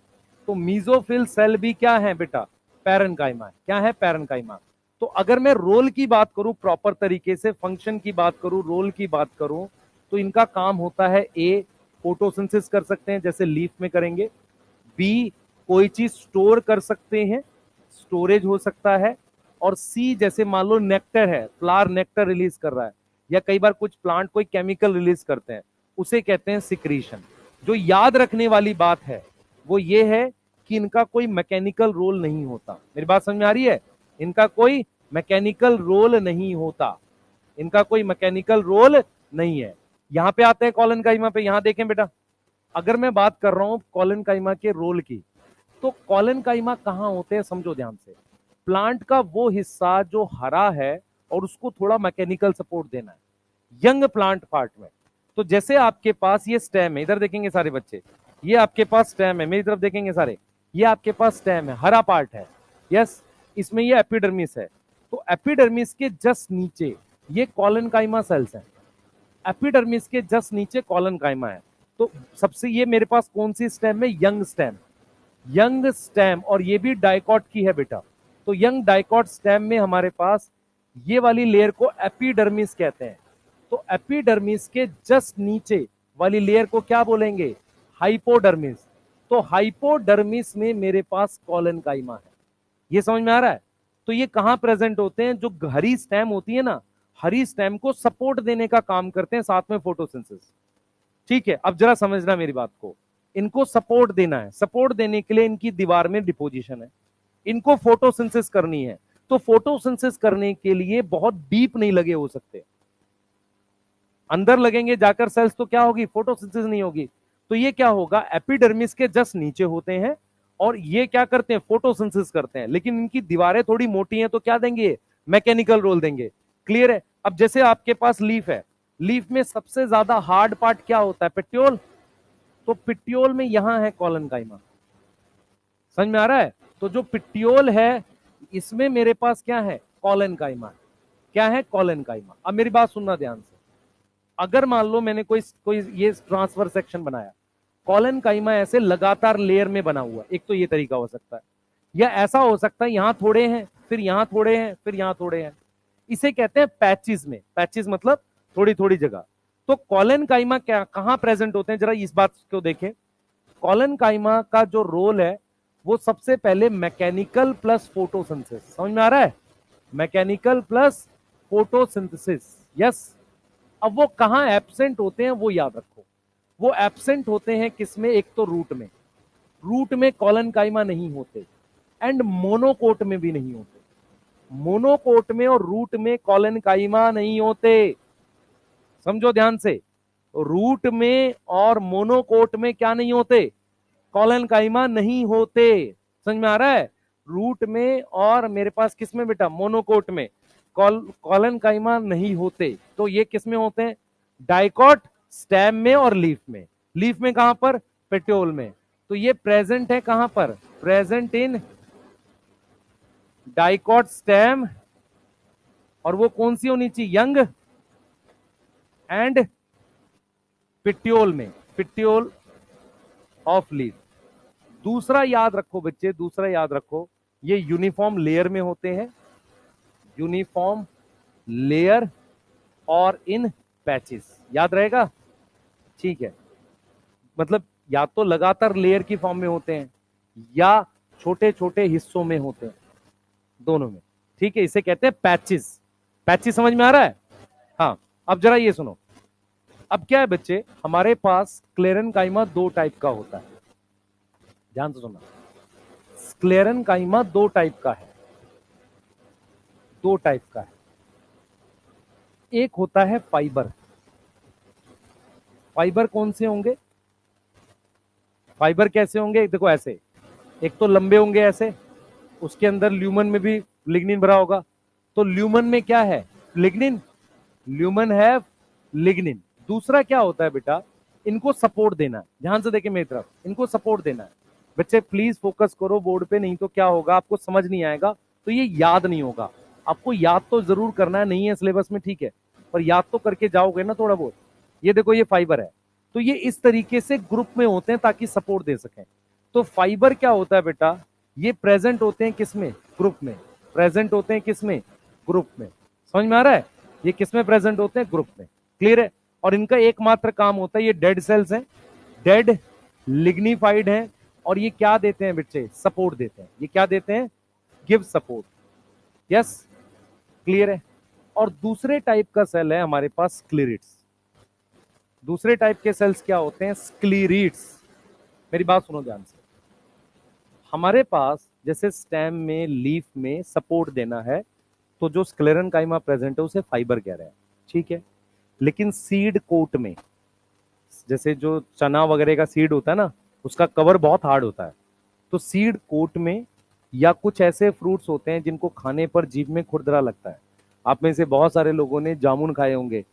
तो मीजोफिल सेल भी क्या है बेटा, पैरेन्काइमा है। क्या है, पैरेन्काइमा। तो अगर मैं रोल की बात करूं प्रॉपर तरीके से, फंक्शन की बात करूं, रोल की बात करूं, तो इनका काम होता है, ए, फोटोसिंथेसिस कर सकते हैं जैसे लीफ में करेंगे, बी, कोई चीज स्टोर कर सकते हैं, स्टोरेज हो सकता है, और सी, जैसे मान लो नेक्टर है, फ्लावर नेक्टर रिलीज कर रहा है, या कई बार कुछ प्लांट कोई केमिकल रिलीज करते हैं, उसे कहते हैं सिक्रीशन। जो याद रखने वाली बात है वो ये है कि इनका कोई मैकेनिकल रोल नहीं होता। मेरी बात समझ में आ रही है, इनका कोई मैकेनिकल रोल नहीं होता, इनका कोई मैकेनिकल रोल नहीं है। यहां पे आते हैं कॉलन काइमा पे, यहां देखें बेटा, अगर मैं बात कर रहा हूं कॉलन काइमा के रोल की, तो कॉलन काइमा कहाँ होते हैं समझो ध्यान से। प्लांट का वो हिस्सा जो हरा है और उसको थोड़ा मैकेनिकल सपोर्ट देना है यंग प्लांट पार्ट में। तो जैसे आपके पास ये स्टेम है, इधर देखेंगे सारे बच्चे, ये आपके पास स्टेम है, मेरी तरफ देखेंगे सारे, ये आपके पास स्टेम है, हरा पार्ट है, यस, इसमें ये एपिडर्मिस है। तो एपिडर्मिस के जस्ट नीचे ये कॉलन काइमा सेल्स हैं, एपिडर्मिस के जस्ट नीचे कॉलन काइमा है। तो सबसे ये मेरे पास कौन सी स्टेम है, यंग स्टेम, यंग स्टेम, और ये भी डाइकॉट की है बेटा। तो यंग डाइकॉट स्टेम में हमारे पास ये वाली लेयर को एपिडर्मिस कहते हैं। तो एपिडर्मिस के जस्ट नीचे वाली लेयर को क्या बोलेंगे, हाइपोडर्मिस। तो हाइपोडर्मिस में मेरे पास कॉलन काइमा है। ये समझ में आ रहा है। तो ये कहां प्रेजेंट होते हैं, जो हरी स्टेम होती है ना, हरी स्टेम को सपोर्ट देने का काम करते हैं, साथ में फोटोसिंथेसिस। ठीक है, अब जरा समझना मेरी बात को, इनको सपोर्ट देना है, सपोर्ट देने के लिए इनकी दीवार में डिपोजिशन है, इनको फोटोसिंथेसिस करनी है। तो फोटोसिंथेसिस करने के लिए बहुत डीप नहीं लगे हो सकते, अंदर लगेंगे जाकर सेल्स तो क्या होगी, फोटोसिंथेसिस नहीं होगी। तो ये क्या होगा, एपिडर्मिस के जस्ट नीचे होते हैं और ये क्या करते हैं, फोटोसिंथेसिस करते हैं, लेकिन इनकी दीवारें थोड़ी मोटी हैं तो क्या देंगे, मैकेनिकल रोल देंगे। क्लियर है। अब जैसे आपके पास लीफ है, लीफ में सबसे ज्यादा हार्ड पार्ट क्या होता है, पेट्योल। तो पिट्योल में यहां है कॉलन काइमा, समझ में आ रहा है। तो जो पिट्योल है इसमें मेरे पास क्या है, कॉलन काइमा। क्या है, कॉलन काइमा। अब मेरी बात सुनना ध्यान से, अगर मान लो मैंने कोई कोई ये ट्रांसफर सेक्शन बनाया, कॉलन काइमा ऐसे लगातार लेयर में बना हुआ, एक तो ये तरीका हो सकता है, या ऐसा हो सकता है यहां थोड़े हैं, फिर यहां थोड़े हैं, फिर यहां थोड़े हैं, इसे कहते हैं पैचेस में, पैचेस मतलब थोड़ी थोड़ी जगह। तो कॉलन काइमा क्या कहां प्रेजेंट होते हैं, जरा इस बात को देखें। कॉलन काइमा का जो रोल है वो सबसे पहले मैकेनिकल प्लस फोटोसिंथेसिस, समझ में आ रहा है, मैकेनिकल प्लस फोटोसिंथेसिस, यस। अब वो कहां एब्सेंट होते हैं वो याद रखो, वो एब्सेंट होते हैं किसमें, एक तो रूट में, रूट में कॉलन काइमा नहीं होते, एंड मोनोकोट में भी नहीं होते। मोनोकोट में और रूट में कॉलन काइमा नहीं होते, समझो ध्यान से, रूट में और मोनोकोट में क्या नहीं होते, कॉलन काइमा नहीं होते, समझ में आ रहा है। रूट में और मेरे पास किसमें बेटा, मोनोकोट में कॉलन काइमा नहीं होते। तो ये किसमें होते हैं, डाइकॉट, स्टेम में और लीफ में। लीफ में कहां पर, पेट्योल में। तो ये प्रेजेंट है कहां पर, प्रेजेंट इन डाइकॉट स्टेम, और वो कौन सी होनी चाहिए, यंग एंड पिट्योल में, पिट्योल ऑफ लीफ। दूसरा याद रखो बच्चे, दूसरा याद रखो, ये यूनिफॉर्म लेयर में होते हैं, यूनिफॉर्म लेयर और इन पैचेस, याद रहेगा, ठीक है। मतलब या तो लगातार लेयर की फॉर्म में होते हैं या छोटे छोटे हिस्सों में होते हैं, दोनों में, ठीक है। इसे कहते हैं पैचेस। पैचेस समझ में आ रहा है। हाँ, अब जरा ये सुनो, अब क्या है बच्चे, हमारे पास स्क्लेरन काइमा दो टाइप का होता है, ध्यान से सुनना। स्क्लेरन काइमा दो टाइप का है, दो टाइप का है। एक होता है फाइबर। फाइबर कौन से होंगे, फाइबर कैसे होंगे, देखो ऐसे, एक तो लंबे होंगे ऐसे, उसके अंदर ल्यूमन में भी लिग्निन भरा होगा। तो ल्यूमन में क्या है, लिग्निन, ल्यूमन है लिग्निन। दूसरा क्या होता है बेटा, इनको सपोर्ट देना है, ध्यान से देखें मेरी तरफ, इनको सपोर्ट देना है। बच्चे प्लीज फोकस करो बोर्ड पे, नहीं तो क्या होगा, आपको समझ नहीं आएगा, तो ये याद नहीं होगा। आपको याद तो जरूर करना है, नहीं है सिलेबस में, ठीक है, पर याद तो करके जाओगे ना थोड़ा बहुत। ये देखो, ये फाइबर है, तो ये इस तरीके से ग्रुप में होते हैं ताकि सपोर्ट दे सकें। तो फाइबर क्या होता है बेटा, ये प्रेजेंट होते हैं किसमें, ग्रुप में, प्रेजेंट होते हैं किसमें, ग्रुप में, समझ में आ रहा है। ये किसमें प्रेजेंट होते हैं, ग्रुप में, क्लियर है। और इनका एकमात्र काम होता है, ये डेड सेल्स हैं, डेड लिग्निफाइड हैं, और ये क्या देते हैं बच्चे, सपोर्ट देते हैं। ये क्या देते हैं, गिव सपोर्ट, यस, क्लियर है। और दूसरे टाइप का सेल है हमारे पास स्क्लेरिट्स। दूसरे टाइप के सेल्स क्या होते हैं, स्क्लीरिट्स। मेरी बात सुनो ध्यान से, हमारे पास जैसे स्टेम में, लीफ में सपोर्ट देना है, तो जो स्क्लेरन काइमा प्रेजेंट है उसे फाइबर कह रहे हैं, ठीक है। लेकिन सीड कोट में, जैसे जो चना वगैरह का सीड होता है ना, उसका कवर बहुत हार्ड होता है, तो सीड कोट में या कुछ ऐसे फ्रूट्स होते हैं जिनको खाने पर जीभ में खुरदरा लगता है। आप में से बहुत सारे लोगों ने जामुन खाए होंगे,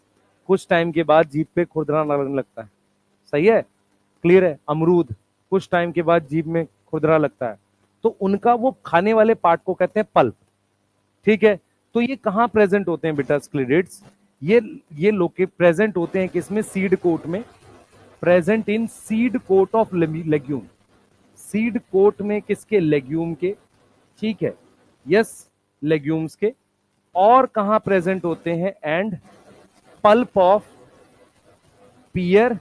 कुछ टाइम के बाद जीभ पे खुरदरा लगने लगता है। सही है, क्लियर है। अमरूद कुछ टाइम के बाद जीभ में खुरदरा लगता है, तो उनका वो खाने वाले पार्ट को कहते हैं पल्प। ठीक है, तो ये कहाँ प्रेजेंट होते हैं बेटा स्क्लेरेट्स? ये लोग के प्रेजेंट होते हैं किसमें? सीड कोट में, present in seed coat of legume. Seed coat में किसके? लेग्यूम के। ठीक है, यस, लेग्यूम्स के। और कहां प्रेजेंट होते हैं? And pulp of pear,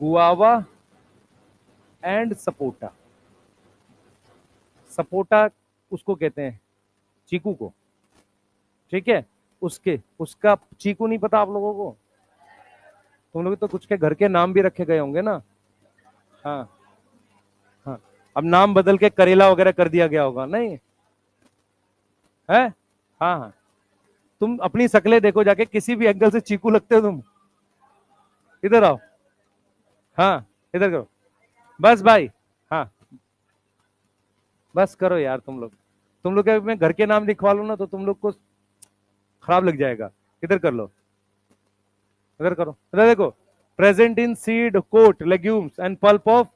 guava and sapota. Sapota उसको कहते हैं चीकू को, ठीक है, उसका चीकू नहीं पता आप लोगों को? तुम लोग तो कुछ के घर के नाम भी रखे गए होंगे ना। हाँ हाँ, अब नाम बदल के करेला वगैरह कर दिया गया होगा, नहीं है? हाँ हाँ, तुम अपनी शक्लें देखो जाके, किसी भी एंगल से चीकू लगते हो तुम। इधर आओ, हाँ इधर करो, बस भाई, हाँ बस करो यार। तुम लोग के मैं घर के नाम लिखवा लूं ना तो तुम लोग को खराब लग जाएगा। इधर कर लो, इधर करो, इधर देखो। Present in seed coat legumes and pulp of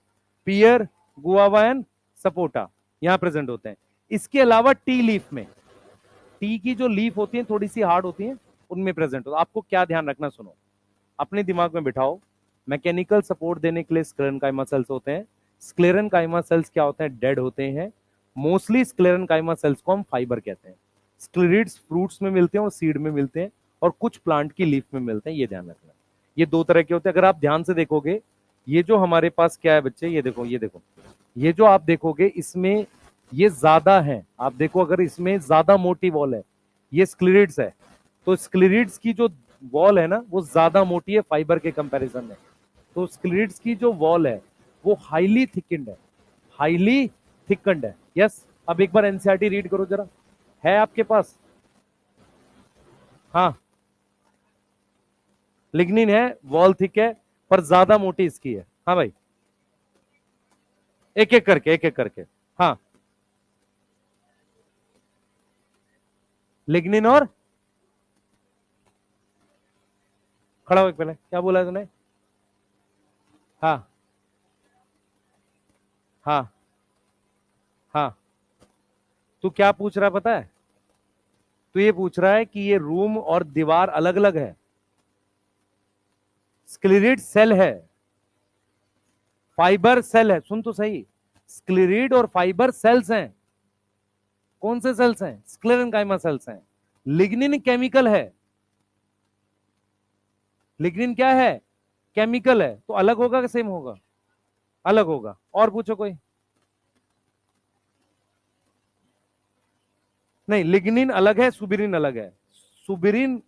pear, guava and sapota, यहां प्रेजेंट होते हैं। इसके अलावा टी लीफ में, टी की जो लीफ होती है थोड़ी सी हार्ड होती है, उनमें प्रेजेंट होता है। आपको क्या ध्यान रखना, सुनो, अपने दिमाग में बिठाओ। मैकेनिकल सपोर्ट देने के लिए स्क्लेरेनकाइमा सेल्स होते हैं। स्क्लेरेनकाइमा सेल्स क्या होते हैं? डेड होते हैं। मोस्टली स्क्लेरेनकाइमा सेल्स को हम फाइबर कहते हैं। स्क्लेरिड्स फ्रूट्स में मिलते हैं और सीड में मिलते हैं, और कुछ प्लांट की लीफ में मिलते हैं, ये ध्यान रखना। ये दो तरह के होते हैं। अगर आप ध्यान से देखोगे, ये जो हमारे पास क्या है बच्चे, ये देखो, ये देखो, ये जो आप देखोगे इसमें ये ज्यादा है। आप देखो, अगर इसमें ज्यादा मोटी वॉल है, ये स्क्लेरिड्स है, तो स्क्लेरिड्स की जो वॉल है ना वो ज्यादा मोटी है फाइबर के कंपैरिजन में। तो स्क्लेरिड्स की जो वॉल है वो हाईली थिकन्ड है, हाईली थिकन्ड है। यस, अब एक बार एनसीईआरटी रीड करो जरा, है आपके पास? हाँ, लिग्निन है, वॉल थिक है, पर ज्यादा मोटी इसकी है। हाँ भाई, एक एक करके, एक एक करके। हाँ, लिग्निन और, खड़ा हो एक, पहले क्या बोला है तूने? हाँ हाँ हाँ, तू क्या पूछ रहा है पता है? तू ये पूछ रहा है कि ये रूम और दीवार अलग अलग है। स्क्लेरिड सेल है, फाइबर सेल है, सुन तो सही। स्क्लेरिड और फाइबर सेल्स हैं। कौन से सेल्स हैं? स्क्लेरेनकाइमा सेल्स हैं। लिग्निन केमिकल है। लिग्निन क्या है? केमिकल है। तो अलग होगा कि सेम होगा? अलग होगा। और पूछो कोई। नहीं, लिग्निन अलग है, सुबिरिन अलग है। सुबिरिन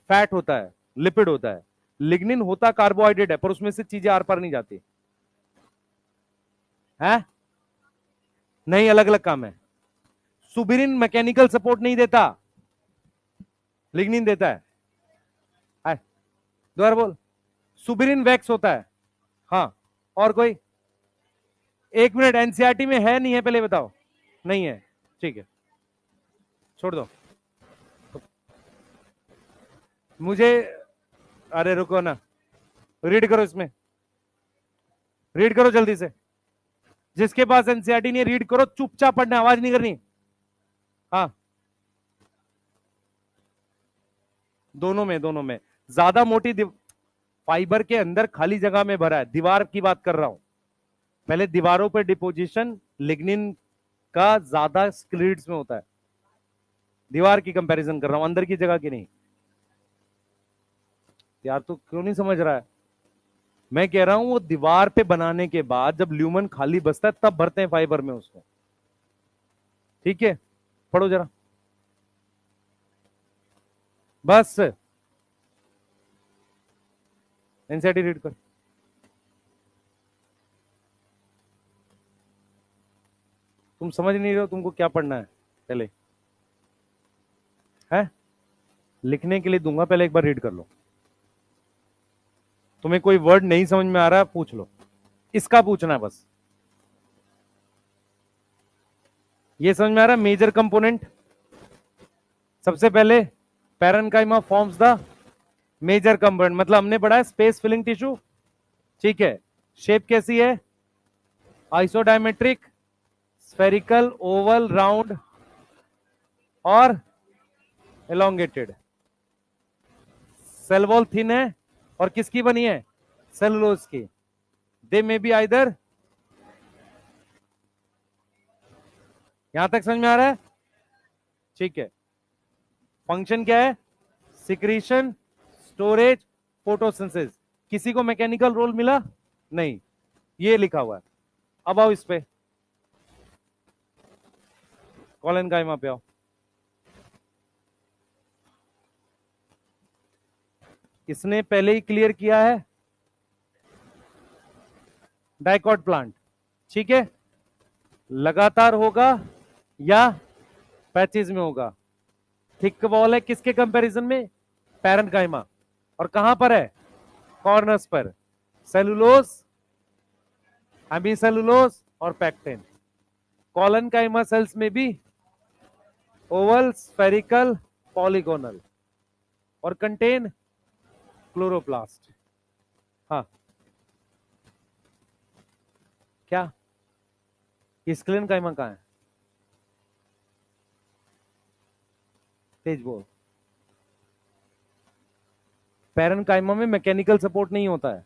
फैट होता है, लिपिड होता है। लिग्निन होता कार्बोहाइड्रेट है, पर उसमें से चीजें आर पार नहीं जाती है। नहीं, अलग अलग काम है। सुबिरिन मैकेनिकल सपोर्ट नहीं देता, लिग्निन देता है। दोबारा बोल। सुबिरिन वैक्स होता है। हाँ, और कोई? एक मिनट, एनसीईआरटी में है नहीं है पहले बताओ? नहीं है, ठीक है, छोड़ दो मुझे। अरे रुको ना, रीड करो, इसमें रीड करो जल्दी से। जिसके पास एनसीईआरटी नहीं है रीड करो, चुपचाप पढ़ना, आवाज नहीं करनी। हाँ, दोनों में, दोनों में। ज्यादा मोटी फाइबर के अंदर खाली जगह में भरा है, दीवार की बात कर रहा हूं। पहले दीवारों पर डिपोजिशन लिग्निन का ज्यादा स्क्लीड्स में होता है। दीवार की कंपैरिजन कर रहा हूं, अंदर की जगह की नहीं। यार तो क्यों नहीं समझ रहा है? मैं कह रहा हूं वो दीवार पे बनाने के बाद जब ल्यूमन खाली बचता है तब भरते हैं फाइबर में उसको। ठीक है, पढ़ो जरा बस, एनसीईआरटी रीड कर। तुम समझ नहीं रहे हो तुमको क्या पढ़ना है पहले? है, लिखने के लिए दूंगा, पहले एक बार रीड कर लो। तुम्हें कोई वर्ड नहीं समझ में आ रहा है पूछ लो, इसका पूछना है बस। ये समझ में आ रहा है? मेजर कंपोनेंट, सबसे पहले parenchyma forms the major component, मतलब हमने पढ़ा है स्पेस फिलिंग टिश्यू, ठीक है। शेप कैसी है? आइसोडायमेट्रिक, स्फेरिकल, ओवल, राउंड और एलोंगेटेड। सेल वॉल थिन है और किसकी बनी है? सेलुलोज की। दे मे बी आइदर, यहां तक समझ में आ रहा है? ठीक है। फंक्शन क्या है? Secretion, storage, photosynthesis. किसी को मैकेनिकल रोल मिला? नहीं, ये लिखा हुआ है। अब आओ इस पे, कॉलेनकाइमा पे आओ। इसने पहले ही क्लियर किया है डाइकॉट प्लांट, ठीक है। लगातार होगा या पैचेज में होगा? थिक वॉल है किसके कंपैरिजन में? पैरेन्काइमा। और कहां पर है? कॉर्नर्स पर। सेलुलोज, हेमीसेलुलोज और पैक्टिन। कॉलेनकाइमा सेल्स में भी ओवल, स्फेरिकल, पॉलीगोनल और कंटेन क्लोरोप्लास्ट। हाँ, क्या स्क्लेरेनकाइमा कहां है? तेज बोल। पैरेन्काइमा में मैकेनिकल सपोर्ट नहीं होता है,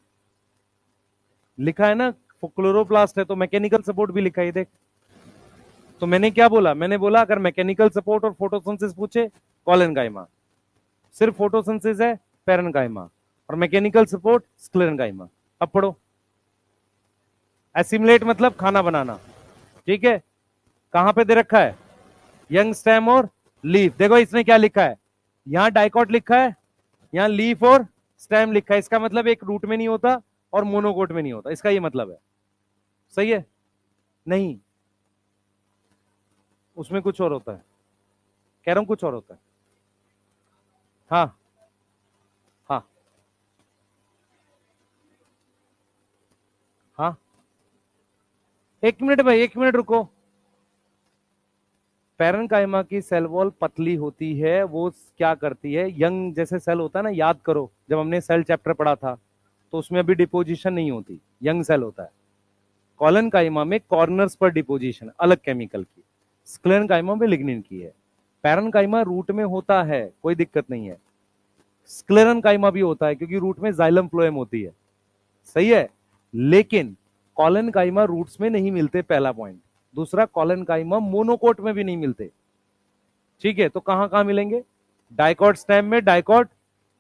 लिखा है ना क्लोरोप्लास्ट है, तो मैकेनिकल सपोर्ट भी लिखा है, देख। तो मैंने क्या बोला? मैंने बोला अगर मैकेनिकल सपोर्ट और फोटोसिंथेसिस पूछे, कॉलेनकाइमा। सिर्फ फोटोसिंथेसिस है पैरेन्काइमा, और मैकेनिकल सपोर्ट स्क्लेरेनकाइमा। अब पढ़ो। एसिमुलेट मतलब खाना बनाना, ठीक है। कहां पे दे रखा है? यंग स्टेम और लीफ। देखो इसने क्या लिखा है, यहां डाइकॉट लिखा है, यहां लीफ और स्टेम लिखा है। इसका मतलब एक रूट में नहीं होता और मोनोकोट में नहीं होता, इसका ये मतलब है। सही है? नहीं, उसमें कुछ और होता है, कह रहा हूं कुछ और होता है। हाँ हाँ हाँ, एक मिनट भाई, एक मिनट रुको। पैरेन्काइमा की सेल वॉल पतली होती है, वो क्या करती है, यंग जैसे सेल होता है ना, याद करो जब हमने सेल चैप्टर पढ़ा था, तो उसमें अभी डिपोजिशन नहीं होती, यंग सेल होता है। कॉलेनकाइमा में कॉर्नर्स पर डिपोजिशन अलग केमिकल की, स्क्लेरेनकाइमा में लिग्निन की है। पैरेन्काइमा रूट में होता है, कोई दिक्कत नहीं है। स्क्लेरेनकाइमा भी होता है क्योंकि रूट में जाइलम फ्लोएम होती है, सही है। लेकिन कॉलेनकाइमा रूट्स में नहीं मिलते, पहला पॉइंट। दूसरा, कॉलेनकाइमा मोनोकोट में भी नहीं मिलते, ठीक है। तो कहां कहां मिलेंगे? डाइकॉट स्टेम में, डाइकॉट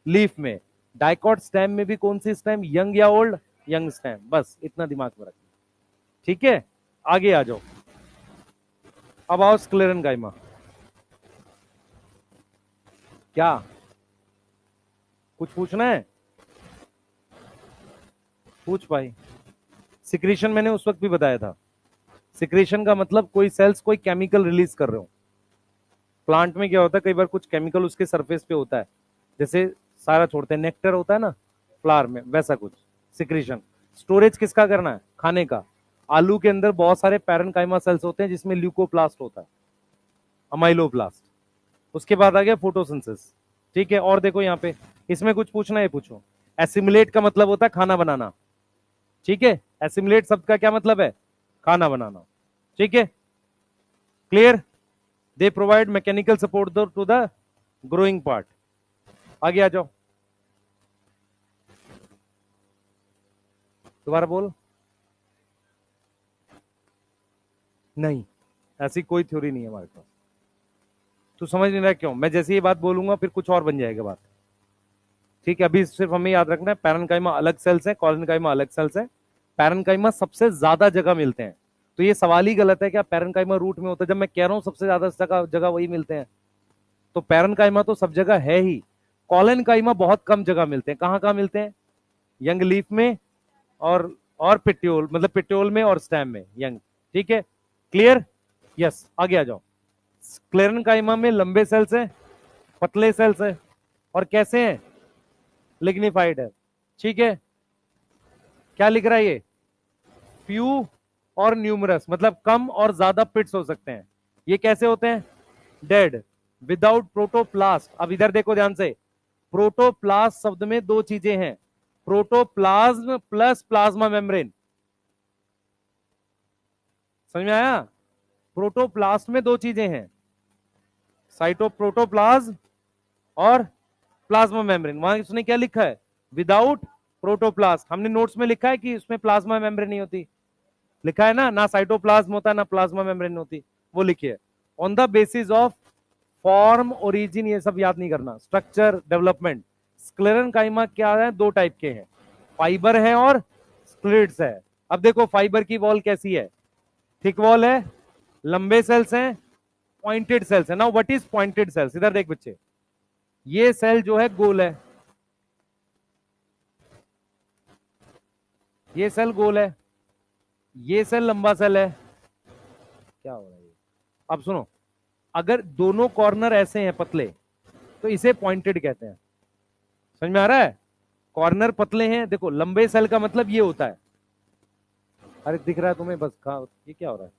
लीफ में। डाइकॉट स्टेम में भी कौन सी स्टेम, यंग या ओल्ड? Young stem. बस इतना दिमाग में रखना, ठीक है। आगे आ जाओ। अब आओ स्क्लेरेनकाइमा। क्या कुछ पूछना है? पूछ भाई। सिक्रीशन मैंने उस वक्त भी बताया था। सिक्रीशन का मतलब कोई सेल्स कोई केमिकल रिलीज कर रहे हो। प्लांट में क्या होता है, कई बार कुछ केमिकल उसके सरफेस पे होता है, जैसे सारा छोड़ते हैं, नेक्टर होता है ना फ्लावर में, वैसा कुछ सिक्रीशन। स्टोरेज किसका करना है? खाने का। आलू के अंदर बहुत सारे पैरेन्काइमा सेल्स होते हैं जिसमें ल्यूकोप्लास्ट होता है, अमाइलोप्लास्ट। उसके बाद आ गया फोटोसिंथेसिस, ठीक है। और देखो यहाँ पे, इसमें कुछ पूछना है पूछो। एसिमुलेट का मतलब होता है खाना बनाना, ठीक है। एसिमुलेट शब्द का क्या मतलब है? खाना बनाना, ठीक है। Clear? They provide mechanical support to the growing part. आगे आ जाओ, दोबारा बोल। नहीं, ऐसी कोई थ्योरी नहीं है हमारे पास। तू समझ नहीं रहा क्यों? मैं जैसे ये बात बोलूंगा फिर कुछ और बन जाएगा बात, ठीक है। अभी सिर्फ हमें याद रखना है पैरेन्काइमा अलग सेल्स है, कॉलेनकाइमा अलग सेल्स है। पैरेन्काइमा सबसे ज्यादा जगह मिलते हैं, तो ये सवाल ही गलत है क्या पैरेन्काइमा रूट में होता है, जब मैं कह रहा हूं सबसे ज्यादा जगह जगह वही मिलते हैं। तो पैरेन्काइमा तो सब जगह है ही। कॉलेनकाइमा बहुत कम जगह मिलते हैं। कहां कहां मिलते हैं? यंग लीफ में और पिट्यूल, मतलब पिट्यूल में और स्टेम में, यंग, ठीक है। क्लियर? यस, आगे आ जाओ। स्क्लेरेनकाइमा में लंबे सेल्स हैं, पतले सेल्स हैं, और कैसे हैं? लिग्निफाइड है, ठीक है। क्या लिख रहा है ये? फ्यू और न्यूमरस, मतलब कम और ज्यादा पिट्स हो सकते हैं। ये कैसे होते हैं? Dead, without protoplast. अब इधर देखो ध्यान से, प्रोटोप्लास्ट शब्द में दो चीजें हैं, प्रोटोप्लाज्म प्लस प्लाज्मा मेम्ब्रेन। समझ में आया? प्रोटोप्लास्ट में दो चीजें हैं, साइटोप्रोटोप्लाज्म और प्लाज्मा मेम्ब्रेन। वहां उसने क्या लिखा है? Without protoplast. हमने नोट्स में लिखा है कि उसमें प्लाज्मा मेम्ब्रेन नहीं होती, लिखा है ना साइटोप्लाज्म होता है ना प्लाज्मा मेम्ब्रेन होती, वो लिखिए। On the basis of form, origin, ये सब याद नहीं करना, स्ट्रक्चर, डेवलपमेंट। स्क्लेरेंकाइमा क्या है? दो टाइप के हैं, फाइबर है और स्प्लिट्स है। अब देखो फाइबर की वॉल कैसी है? थिक वॉल है, लंबे सेल्स हैं, पॉइंटेड सेल्स है। Now what is pointed cells? इधर देख बच्चे, ये सेल जो है गोल है, ये सेल गोल है, ये सेल लंबा सेल है। क्या हो रहा है? अब सुनो, अगर दोनों कॉर्नर ऐसे हैं पतले तो इसे पॉइंटेड कहते हैं। समझ में आ रहा है? कॉर्नर पतले हैं, देखो लंबे सेल का मतलब ये होता है। अरे दिख रहा है तुम्हें? बस कहा, ये क्या हो रहा है?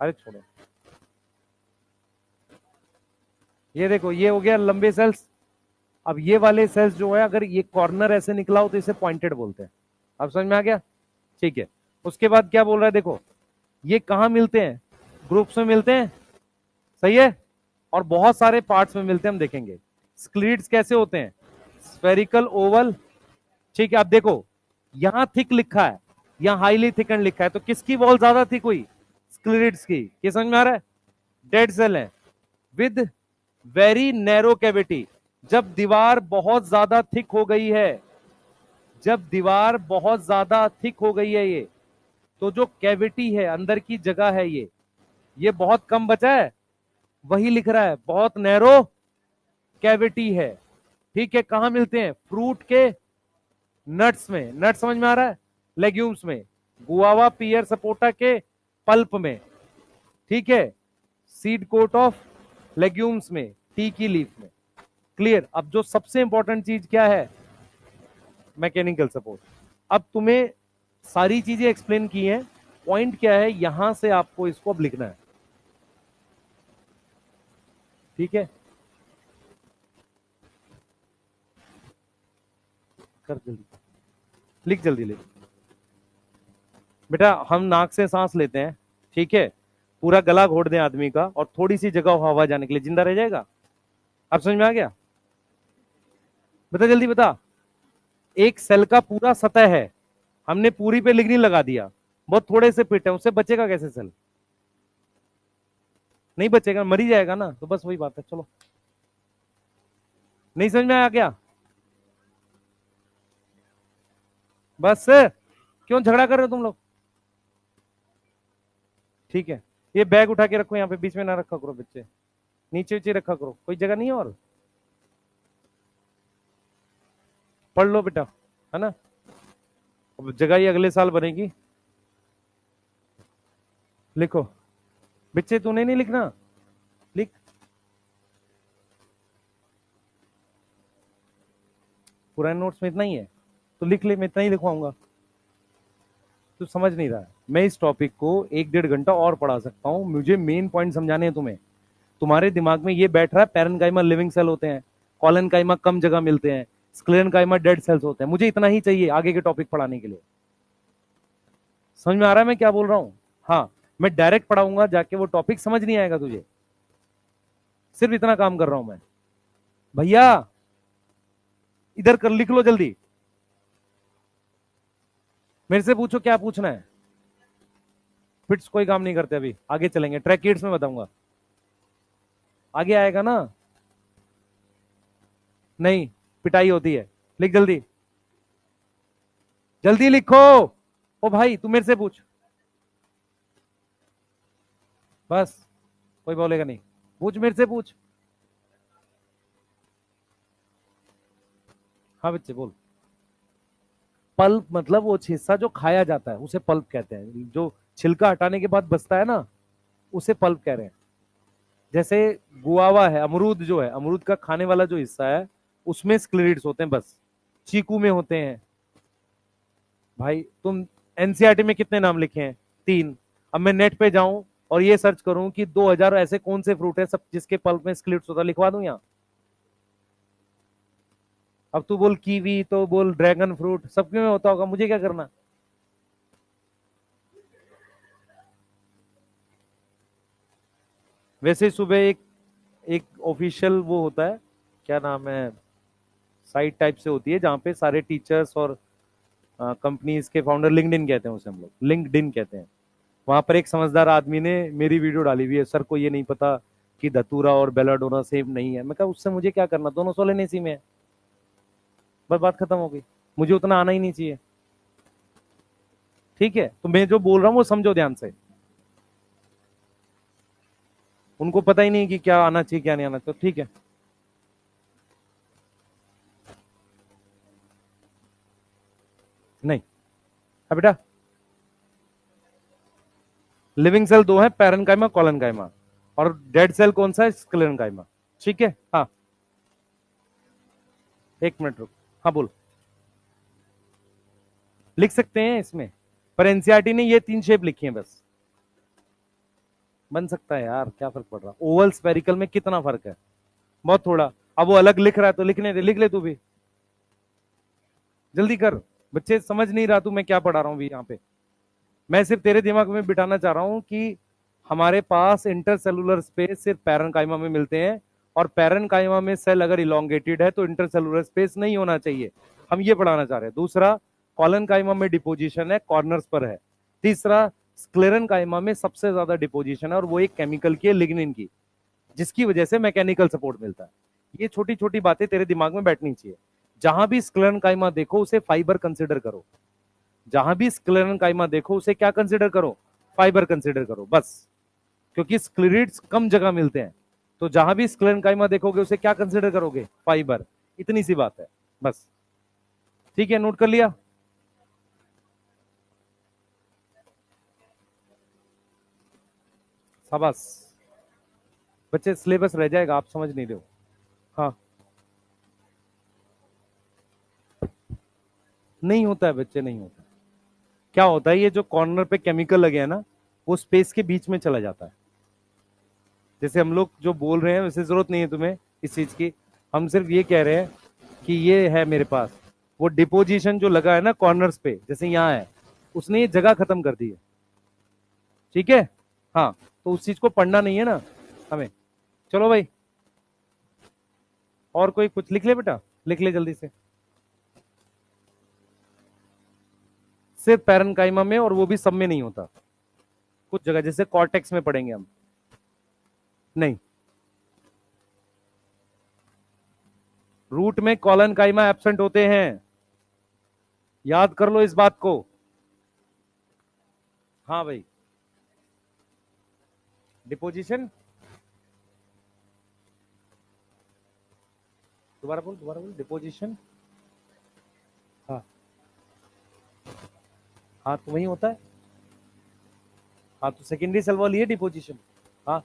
अरे छोड़ो, ये देखो ये हो गया लंबे सेल्स। अब ये वाले सेल्स जो है, अगर ये कॉर्नर ऐसे निकला हो तो इसे पॉइंटेड बोलते हैं। अब समझ में आ गया? ठीक है। उसके बाद क्या बोल रहा है देखो, ये कहां मिलते हैं? ग्रुप्स में मिलते हैं, सही है, और बहुत सारे पार्ट्स में मिलते हैं, हम देखेंगे। स्क्लीड्स कैसे होते हैं? Spherical, Oval. ठीक है, अब देखो यहां थिक लिखा है, यहां हाईली थिकन लिखा है, तो किसकी वॉल ज्यादा थिक हुई? स्क्लीड्स की। क्या समझ में आ रहा है? डेड सेल है विद वेरी नैरो कैविटी। जब दीवार बहुत ज्यादा थिक हो गई है, जब दीवार बहुत ज्यादा थिक हो गई है ये, तो जो कैविटी है, अंदर की जगह है, ये बहुत कम बचा है, वही लिख रहा है, बहुत नैरो कैविटी है। ठीक है, कहां मिलते हैं? फ्रूट के नट्स में। नट समझ में आ रहा है? लेग्यूम्स में, गुआवा, पियर, सपोटा के पल्प में। ठीक है, सीड कोट ऑफ लेग्यूम्स में, टी की लीफ में। क्लियर? अब जो सबसे इंपॉर्टेंट चीज क्या है? Mechanical support. अब तुम्हें सारी चीजें एक्सप्लेन की हैं, पॉइंट क्या है, यहां से आपको इसको अब लिखना है। ठीक है, कर जल्दी, लिख जल्दी लिख। बेटा हम नाक से सांस लेते हैं, ठीक है, पूरा गला घोट दें आदमी का, और थोड़ी सी जगह हवा जाने के लिए, जिंदा रह जाएगा। अब समझ में आ गया? बता जल्दी बता। एक सेल का पूरा सतह है, हमने पूरी पे लिग्निन लगा दिया, बहुत थोड़े से पिट है, उससे बचेगा कैसे सेल? नहीं बचेगा, मर ही जाएगा ना। तो बस वही बात है। चलो, नहीं समझ में आ गया? बस, क्यों झगड़ा कर रहे हो तुम लोग? ठीक है, ये बैग उठा के रखो, यहाँ पे बीच में ना रखा करो बच्चे, नीचे नीचे रखा करो, कोई जगह नहीं है और। पढ़ लो बेटा, है ना? अब जगह ही अगले साल बनेगी। लिखो बच्चे, तूने नहीं लिखना, लिख। पुराने नोट्स में इतना ही है तो लिख ले, मैं इतना ही लिखवाऊंगा। तू समझ नहीं रहा है, मैं इस टॉपिक को 1-1.5 घंटा और पढ़ा सकता हूँ, मुझे मेन पॉइंट समझाने हैं तुम्हें। तुम्हारे दिमाग में ये बैठ रहा है पैरेन्काइमा लिविंग सेल होते हैं, कॉलेनकाइमा कम जगह मिलते हैं, स्क्लेरेनकाइमा डेड सेल्स होते हैं। मुझे इतना ही चाहिए आगे के टॉपिक पढ़ाने के लिए। समझ में आ रहा है मैं क्या बोल रहा हूँ? हाँ, मैं डायरेक्ट पढ़ाऊंगा जाके, वो टॉपिक समझ नहीं आएगा तुझे, सिर्फ इतना काम कर रहा हूं मैं। भैया इधर कर, लिख लो जल्दी, मेरे से पूछो क्या पूछना है। फिट्स कोई काम नहीं करते, अभी आगे चलेंगे, ट्रैकिड्स में बताऊंगा, आगे आएगा ना। नहीं, पिटाई होती है। लिख जल्दी, जल्दी लिखो। ओ भाई तू मेरे से पूछ, बस, कोई बोलेगा नहीं, पूछ मेरे से पूछ। हाँ बच्चे बोल। पल्प मतलब वो हिस्सा जो खाया जाता है उसे पल्प कहते हैं, जो छिलका हटाने के बाद बचता है ना, उसे पल्प कह रहे हैं। जैसे गुआवा है, अमरूद जो है, अमरूद का खाने वाला जो हिस्सा है, उसमें स्क्लेरिड्स होते हैं बस। चीकू में होते हैं। भाई तुम एनसीईआरटी में कितने नाम लिखे हैं? 3। अब मैं नेट पे जाऊं और ये सर्च करूं कि 2000 ऐसे कौन से फ्रूट है सब जिसके पल्प में स्क्लिट्स होता है, लिखवा दूं यहाँ। अब तू बोल कीवी, तो बोल ड्रैगन फ्रूट, सबके में होता होगा, मुझे क्या करना। वैसे ही सुबह एक एक ऑफिशियल वो होता है, क्या नाम है, साइट टाइप से होती है जहाँ पे सारे टीचर्स और कंपनीज के फाउंडर, लिंक्डइन कहते हैं उसे हम लोग, लिंक्डइन कहते हैं। वहां पर एक समझदार आदमी ने मेरी वीडियो डाली हुई है, सर को ये नहीं पता कि धतूरा और बेलाडोना सेम नहीं है। मैं कहा उससे मुझे क्या करना, दोनों सोलेनेसी में है, बस बात खत्म हो गई। मुझे उतना आना ही नहीं चाहिए। ठीक है, तो मैं जो बोल रहा हूँ वो समझो ध्यान से। उनको पता ही नहीं कि क्या आना चाहिए क्या नहीं आना चाहिए, ठीक है। नहीं। अब बेटा, लिविंग सेल दो है, पैरेनकाइमा कोलेनकाइमा, और डेड सेल कौन सा है, स्क्लेरेनकाइमा। ठीक है, हाँ। एक मिनट रुक। हाँ बोल। लिख सकते हैं इसमें, पर एनसीईआरटी ने ये 3 शेप लिखी है बस। बन सकता है यार, क्या फर्क पड़ रहा, ओवल स्फेरिकल में कितना फर्क है, बहुत थोड़ा। अब वो अलग लिख रहा है तो लिखने दे, लिख ले तू भी, जल्दी कर। बच्चे समझ नहीं रहा तू मैं क्या पढ़ा रहा हूँ यहाँ पे। मैं सिर्फ तेरे दिमाग में बिठाना चाह रहा हूँ कि हमारे पास इंटरसेलुलर स्पेस सिर्फ पैरेनकाइमा में मिलते हैं, और पैरेनकाइमा में सेल अगर इलोंगेटेड है तो इंटरसेलुलर स्पेस नहीं होना चाहिए, हम ये पढ़ाना चाह रहे हैं। दूसरा, कॉलनकाइमा में डिपोजिशन है, कॉर्नर्स पर है। तीसरा, स्क्लेरनकाइमा में सबसे ज्यादा डिपोजिशन है, और वो एक केमिकल की है, लिग्निन की, जिसकी वजह से मैकेनिकल सपोर्ट मिलता है। ये छोटी छोटी बातें तेरे दिमाग में बैठनी चाहिए। जहां भी स्क्लेरनकाइमा देखो उसे फाइबर कंसिडर करो, जहां भी स्क्लेरनकाइमा देखो उसे क्या कंसिडर करो, फाइबर कंसिडर करो, बस। क्योंकि स्क्लेरिड्स कम जगह मिलते हैं, तो जहां भी स्क्लेरनकाइमा देखोगे उसे क्या कंसिडर करोगे, फाइबर। इतनी सी बात है बस। ठीक है, नोट कर लिया। शाबाश। बच्चे सिलेबस रह जाएगा, आप समझ नहीं रहे हो। हाँ, नहीं होता है बच्चे, नहीं होता। क्या होता है, ये जो कॉर्नर पे केमिकल लगे हैं ना, वो स्पेस के बीच में चला जाता है। जैसे हम लोग जो बोल रहे हैं वैसे जरूरत नहीं है तुम्हें इस चीज की। हम सिर्फ ये कह रहे हैं कि ये है मेरे पास, वो डिपोजिशन जो लगा है ना कॉर्नर्स पे, जैसे यहाँ है, उसने ये जगह खत्म कर दी है। ठीक है, हाँ। तो उस चीज को पढ़ना नहीं है ना हमें। चलो भाई, और कोई कुछ लिख ले बेटा, लिख ले जल्दी से। सिर्फ पैरेनकाइमा में, और वो भी सब में नहीं होता, कुछ जगह जैसे कॉर्टेक्स में पढ़ेंगे हम। नहीं, रूट में कॉलन काइमा एब्सेंट होते हैं, याद कर लो इस बात को। हाँ भाई, डिपोजिशन, दोबारा बोल, दोबारा बोल, डिपोजिशन। हाँ, हाँ तो वही होता है। हाँ, तो सेकेंडरी सेल वॉल ये डिपोजिशन। हाँ,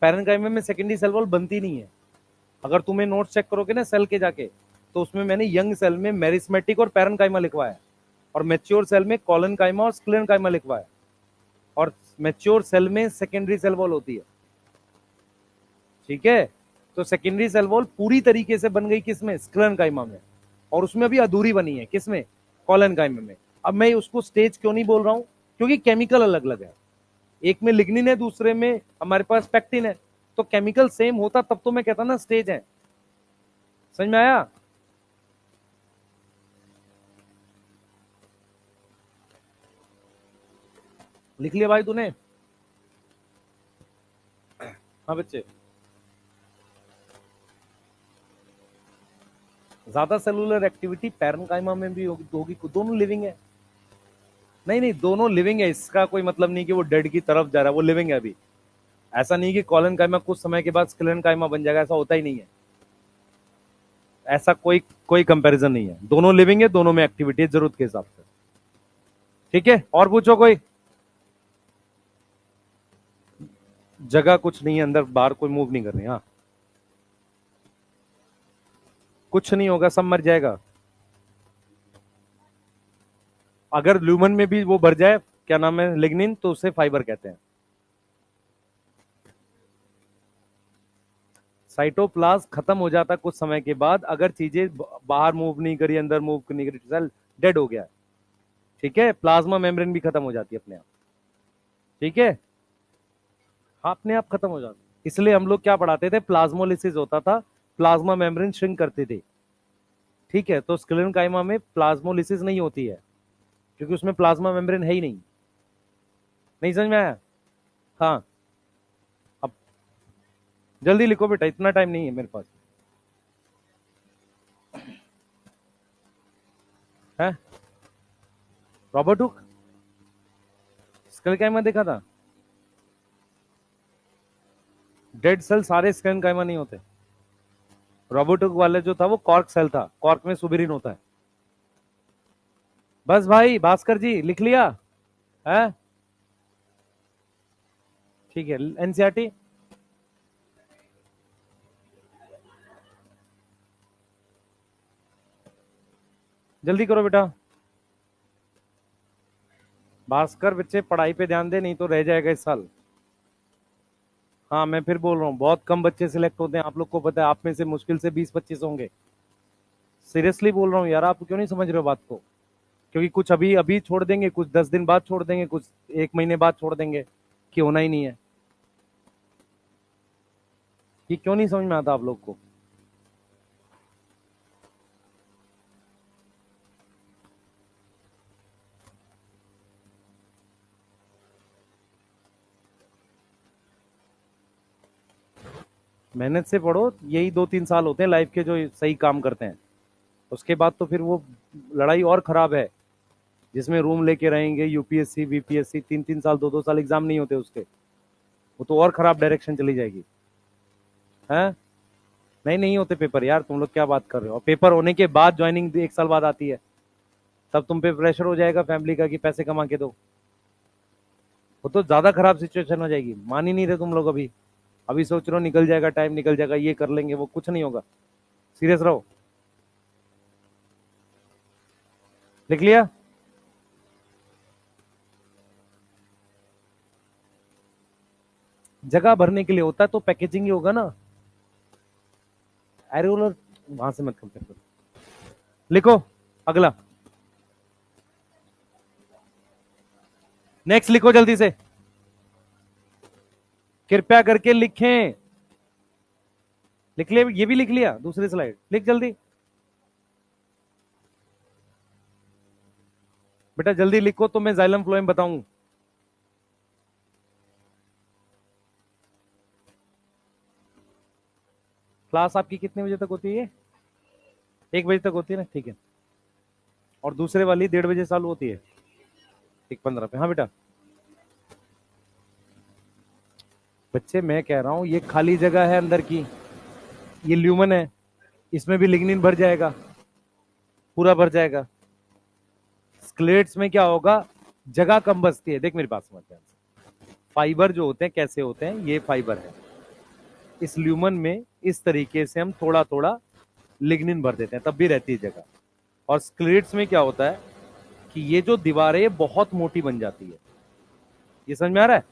पैरेनकाइमा में सेकेंडरी सेल वॉल बनती नहीं है। अगर तुम्हें नोट्स चेक करोगे ना सेल के जाके, तो उसमें मैंने यंग सेल में मेरिस्मेटिक और पैरेनकाइमा लिखवाया है, और मेच्योर सेल में कॉलन काइमा और स्क्लेरनकाइमा लिखवाया है, और मेच्योर सेल में सेकेंडरी सेल वॉल होती है। ठीक है, तो सेकेंडरी सेल वॉल पूरी तरीके से बन गई किसमें, स्क्लेरनकाइमा में, और उसमें भी अधूरी बनी है किसमें, कॉलनकाइमा में। अब मैं उसको स्टेज क्यों नहीं बोल रहा हूं, क्योंकि केमिकल अलग अलग है, एक में लिग्निन है, दूसरे में हमारे पास पेक्टिन है। तो केमिकल सेम होता तब तो मैं कहता ना स्टेज है। समझ में आया। लिख लिया भाई तूने। हाँ बच्चे, ज्यादा सेलुलर एक्टिविटी पैरेनकाइमा में भी होगी, होगी, दोनों लिविंग है। नहीं नहीं, दोनों लिविंग है, इसका कोई मतलब नहीं कि वो डेड की तरफ जा रहा है, वो लिविंग है अभी। ऐसा नहीं कि कॉलन काइमा कुछ समय के बाद स्क्लेरन काइमा बन जाएगा, ऐसा होता ही नहीं है। ऐसा कोई कोई कंपैरिजन नहीं है, दोनों लिविंग है, दोनों में एक्टिविटी है जरूरत के हिसाब से। ठीक है, और पूछो कोई। जगह कुछ नहीं है अंदर, बाहर कोई मूव नहीं कर रही। हाँ, कुछ नहीं होगा, सब मर जाएगा। अगर ल्यूमन में भी वो भर जाए, क्या नाम है, लिग्निन, तो उसे फाइबर कहते हैं। साइटोप्लाज्म खत्म हो जाता है कुछ समय के बाद, अगर चीजें बाहर मूव नहीं करी, अंदर मूव नहीं करी, सेल डेड हो गया। ठीक है, प्लाज्मा मेम्ब्रेन भी खत्म हो जाती है अपने आप। ठीक है, हाँ, अपने आप खत्म हो जाती है। इसलिए हम लोग क्या पढ़ाते थे, प्लाज्मोलिसिस होता था, प्लाज्मा मेम्ब्रेन श्रिंक करती थी। ठीक है, तो स्क्लेरोकाइमा में प्लाज्मोलिसिस नहीं होती है, क्योंकि उसमें प्लाज्मा मेम्ब्रेन है ही नहीं। नहीं समझ में आया? हाँ, अब जल्दी लिखो बेटा, इतना टाइम नहीं है मेरे पास। है रॉबर्ट हुक, स्क्लेरोकाइमा देखा था? डेड सेल सारे स्क्लेरोकाइमा नहीं होते। रॉबर्ट हुक वाले जो था वो कॉर्क सेल था, कॉर्क में सुबिरिन होता है। बस भाई भास्कर जी लिख लिया है? ठीक है, एनसीईआरटी। जल्दी करो बेटा, भास्कर बच्चे पढ़ाई पे ध्यान दे, नहीं तो रह जाएगा इस साल। हाँ, मैं फिर बोल रहा हूँ, बहुत कम बच्चे सिलेक्ट होते हैं, आप लोग को पता है, आप में से मुश्किल से 20-25 होंगे। सीरियसली बोल रहा हूँ यार, आप क्यों नहीं समझ रहे हो बात को? क्योंकि कुछ अभी अभी छोड़ देंगे, कुछ 10 दिन बाद छोड़ देंगे, कुछ 1 महीने बाद छोड़ देंगे, कि होना ही नहीं है। ये क्यों नहीं समझ में आता आप लोग को? मेहनत से पढ़ो, यही 2-3 साल होते हैं लाइफ के जो सही काम करते हैं। उसके बाद तो फिर वो लड़ाई और खराब है, जिसमें रूम लेके रहेंगे, यूपीएससी बीपीएससी, 3-3 साल 2-2 साल एग्जाम नहीं होते उसके, वो तो और खराब डायरेक्शन चली जाएगी। है? नहीं, नहीं होते पेपर यार, तुम लोग क्या बात कर रहे हो? और पेपर होने के बाद ज्वाइनिंग 1 साल बाद आती है, तब तुम पे प्रेशर हो जाएगा फैमिली का कि पैसे कमा के दो। वो तो ज्यादा खराब सिचुएशन हो जाएगी, मान ही नहीं रहे तुम लोग अभी। अभी सोच रहे हो निकल जाएगा टाइम, निकल जाएगा, ये कर लेंगे, वो कुछ नहीं होगा। सीरियस रहो। लिख लिया? जगह भरने के लिए होता है तो पैकेजिंग ही होगा ना। एरोलर वहां से मत कंपेयर करो। लिखो अगला, नेक्स्ट लिखो जल्दी से, कृपया करके लिखें। लिख लिया? ये भी लिख लिया? दूसरी स्लाइड लिख जल्दी बेटा, जल्दी लिखो तो मैं जाइलम फ्लोएम बताऊं। क्लास आपकी कितने बजे तक होती है? 1 बजे तक होती है ना, ठीक है। और दूसरे वाली 1:30 बजे चालू होती है, 1:15 पे। हाँ बेटा, बच्चे मैं कह रहा हूं, ये खाली जगह है अंदर की, ये ल्यूमन है, इसमें भी लिग्निन भर जाएगा, पूरा भर जाएगा। स्क्लेट्स में क्या होगा, जगह कम बचती है। देख मेरी बात समझ ध्यान से, फाइबर जो होते हैं कैसे होते हैं, ये फाइबर है, इस ल्यूमन में इस तरीके से हम थोड़ा थोड़ा लिग्निन भर देते हैं, तब भी रहती है जगह। और स्क्लेट्स में क्या होता है कि ये जो दीवारें बहुत मोटी बन जाती है। ये समझ में आ रहा है?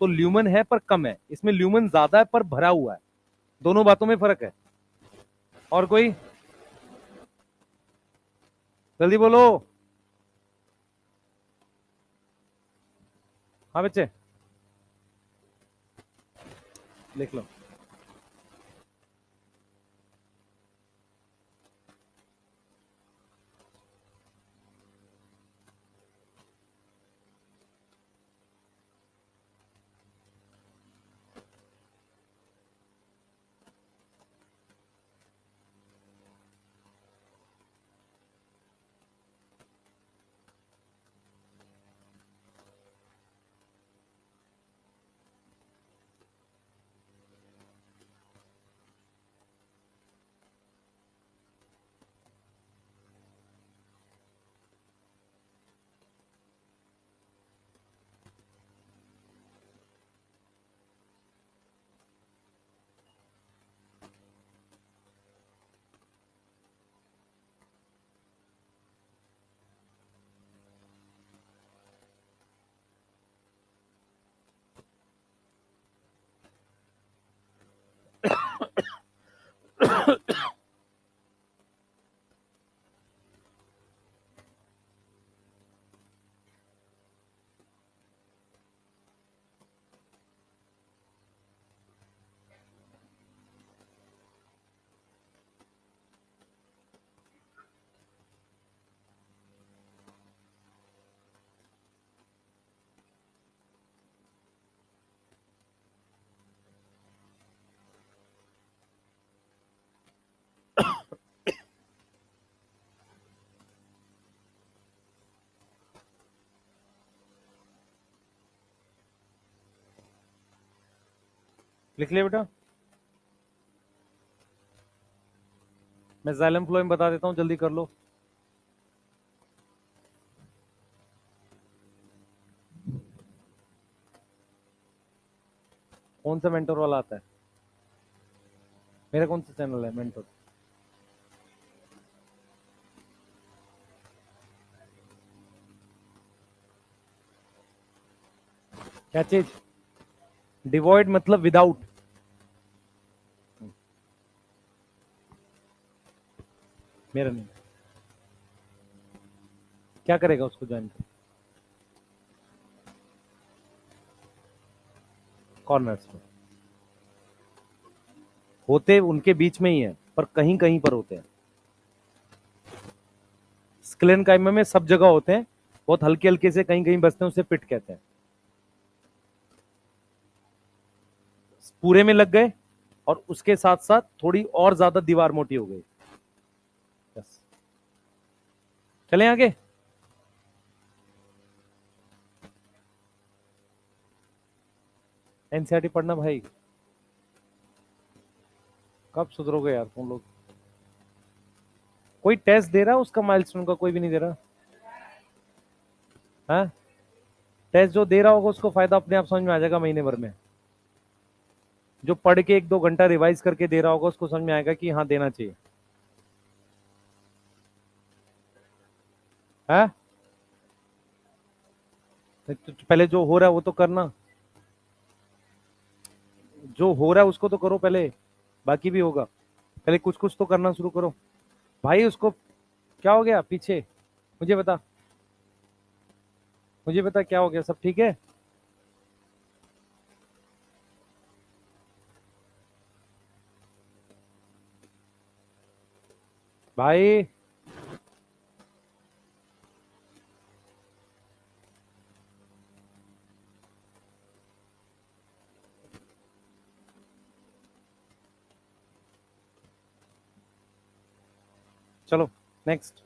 तो ल्यूमन है पर कम है, इसमें ल्यूमन ज्यादा है पर भरा हुआ है, दोनों बातों में फर्क है। और कोई? जल्दी बोलो। हाँ बच्चे, लिख लो। लिख लिया बेटा? मैं जाइलम फ्लोएम बता देता हूं, जल्दी कर लो। कौन सा मेंटोर वाला आता है? मेरा कौन सा चैनल है मेंटोर? क्या चीज? डिवॉइड मतलब विदाउट? मेरा नहीं। क्या करेगा उसको ज्वाइन कर? कॉर्नर्स में होते उनके बीच में ही है, पर कहीं कहीं पर होते हैं। स्क्लेनकाइमा में सब जगह होते हैं, बहुत हल्के हल्के से कहीं कहीं बसते हैं, उसे पिट कहते हैं। पूरे में लग गए और उसके साथ साथ थोड़ी और ज्यादा दीवार मोटी हो गई। बस, चलें आगे। एनसीईआरटी पढ़ना भाई, कब सुधरोगे यार तुम लोग? कोई टेस्ट दे रहा है उसका माइलस्टोन का? कोई भी नहीं दे रहा। हाँ, टेस्ट जो दे रहा होगा उसको फायदा अपने आप समझ में आ जाएगा महीने भर में। जो पढ़ के 1-2 घंटा रिवाइज करके दे रहा होगा उसको समझ में आएगा कि हाँ देना चाहिए। है? तो पहले जो हो रहा है वो तो करना, जो हो रहा है उसको तो करो पहले, बाकी भी होगा। पहले कुछ कुछ तो करना शुरू करो भाई। उसको क्या हो गया पीछे? मुझे बता, मुझे बता क्या हो गया? सब ठीक है? भाई चलो नेक्स्ट।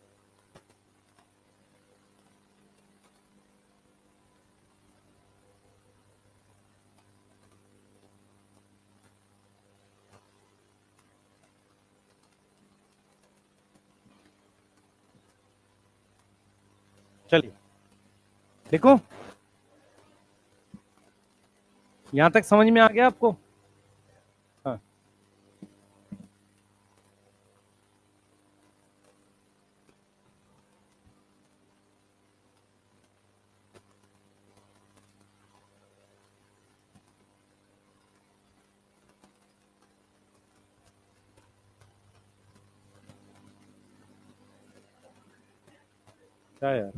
चलिए देखो, यहां तक समझ में आ गया आपको? हाँ, क्या यार,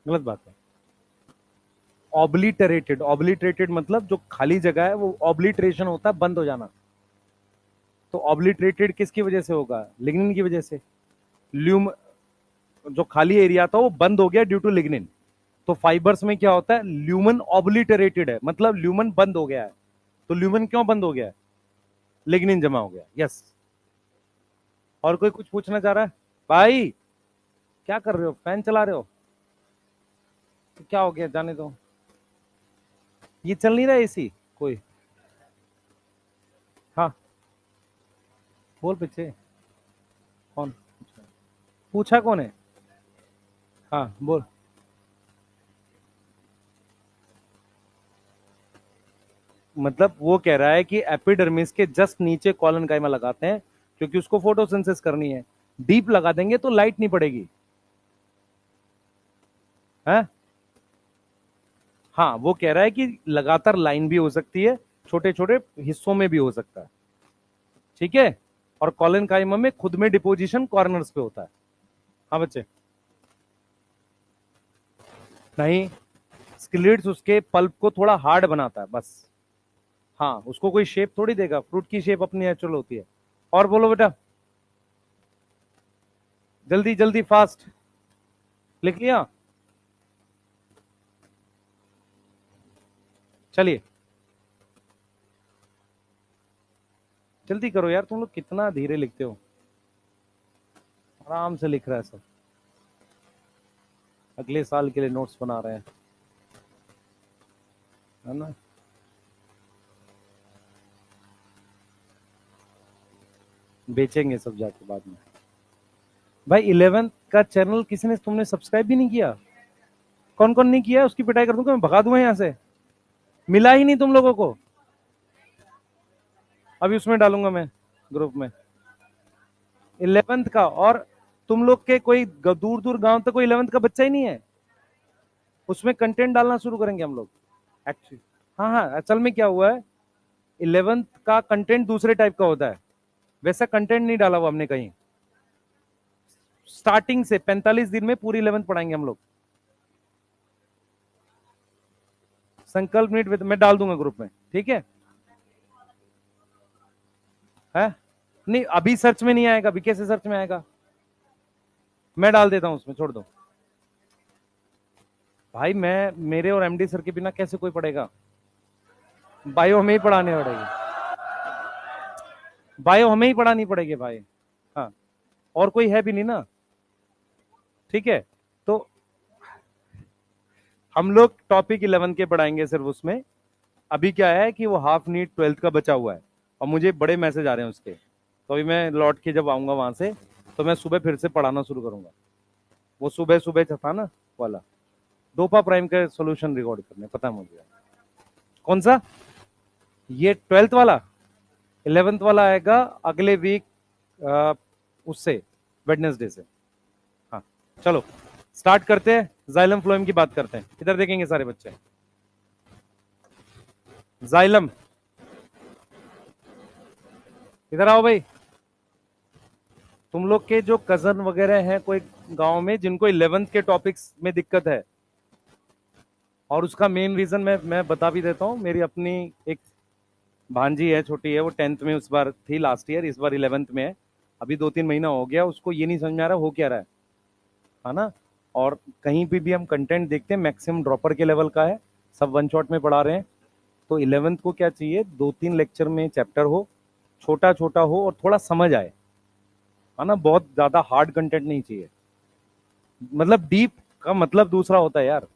गलत बात है। ऑब्लिटरेटेड, ऑब्लिटरेटेड मतलब जो खाली जगह है वो ऑब्लिटरेशन होता है, बंद हो जाना। तो ऑब्लिटरेटेड किसकी वजह से होगा? लिग्निन की वजह से। ल्यूम, जो खाली एरिया था वो बंद हो गया ड्यू टू लिग्निन। तो फाइबर्स में क्या होता है? ल्यूमन ऑब्लिटरेटेड है, मतलब ल्यूमन बंद हो गया है। तो ल्यूमन क्यों बंद हो गया है? लिग्निन जमा हो गया। यस। और कोई कुछ पूछना चाह रहा है? भाई क्या कर रहे हो, फैन चला रहे हो? तो क्या हो गया, जाने दो। ये चल नहीं रहा एसी कोई? हाँ, बोल पीछे। कौन पूछा? कौन है? हाँ बोल। मतलब वो कह रहा है कि एपिडर्मिस के जस्ट नीचे कॉलन काइमा लगाते हैं, क्योंकि उसको फोटोसिंथेसिस करनी है। डीप लगा देंगे तो लाइट नहीं पड़ेगी। है? हाँ, वो कह रहा है कि लगातार लाइन भी हो सकती है, छोटे छोटे हिस्सों में भी हो सकता है। ठीक है? और कॉलन काइमा में खुद में डिपोजिशन कॉर्नर्स पे होता है। हाँ बच्चे? नहीं, स्किलिड्स उसके पल्प को थोड़ा हार्ड बनाता है बस। हाँ, उसको कोई शेप थोड़ी देगा, फ्रूट की शेप अपनी नेचुरल होती है। और बोलो बेटा, जल्दी जल्दी फास्ट। लिख लिया? चलिए जल्दी करो यार, तुम लोग कितना धीरे लिखते हो। आराम से लिख रहा है सब, अगले साल के लिए नोट्स बना रहे हैं, है ना? बेचेंगे सब जाके बाद में। भाई 11th का चैनल किसी ने तुमने सब्सक्राइब भी नहीं किया? कौन कौन नहीं किया? उसकी पिटाई कर दूंगा, मैं भगा दूंगा यहाँ से। मिला ही नहीं तुम लोगों को। अभी उसमें डालूंगा मैं ग्रुप में 11th का। और तुम लोग के कोई दूर दूर गांव तक कोई 11th का बच्चा ही नहीं है, उसमें कंटेंट डालना शुरू करेंगे हम लोग एक्चुअली। हाँ हाँ, असल में क्या हुआ है, 11th का कंटेंट दूसरे टाइप का होता है, वैसा कंटेंट नहीं डाला हुआ हमने कहीं। स्टार्टिंग से 45 दिन में पूरी 11th पढ़ाएंगे हम लोग। संकल्प नीट विद मैं डाल दूंगा ग्रुप में, ठीक है? नहीं अभी सर्च में नहीं आएगा, अभी कैसे सर्च में आएगा? मैं डाल देता हूं उसमें, छोड़ दो भाई। मैं मेरे और एमडी सर के बिना कैसे कोई पढ़ेगा? बायो हमें ही पढ़ाने पड़ेगी, बायो हमें ही पढ़ानी पड़ेगी भाई। हाँ, और कोई है भी नहीं ना, ठीक है? तो हम लोग टॉपिक 11 के पढ़ाएंगे सिर्फ उसमें। अभी क्या है कि वो हाफ नीट 12th का बचा हुआ है, और मुझे बड़े मैसेज आ रहे हैं उसके। तो अभी मैं लौट के जब आऊंगा वहां से, तो मैं सुबह फिर से पढ़ाना शुरू करूंगा। वो सुबह सुबह था ना वाला, डोपा प्राइम का सोल्यूशन रिकॉर्ड करने, पता है मुझे। कौन सा? ये 12th वाला। 11th वाला आएगा अगले वीक, उससे वेडनेसडे से। हाँ चलो स्टार्ट करते हैं, जाइलम फ्लोएम की बात करते हैं। इधर देखेंगे सारे बच्चे, जाइलम इधर आओ भाई। तुम लोग के जो कजन वगैरह हैं कोई गांव में जिनको 11th के टॉपिक्स में दिक्कत है, और उसका मेन रीजन मैं बता भी देता हूँ। मेरी अपनी एक भांजी है, छोटी है, वो 10th में उस बार थी लास्ट ईयर, इस बार 11th में है। अभी 2-3 महीना हो गया, उसको ये नहीं समझ में आ रहा हो क्या रहा है ना? और कहीं भी हम कंटेंट देखते हैं मैक्सिमम ड्रॉपर के लेवल का है, सब वन शॉट में पढ़ा रहे हैं। तो 11th को क्या चाहिए, 2-3 लेक्चर में चैप्टर हो, छोटा छोटा हो और थोड़ा समझ आए, है ना? बहुत ज्यादा हार्ड कंटेंट नहीं चाहिए। मतलब डीप का मतलब दूसरा होता है यार,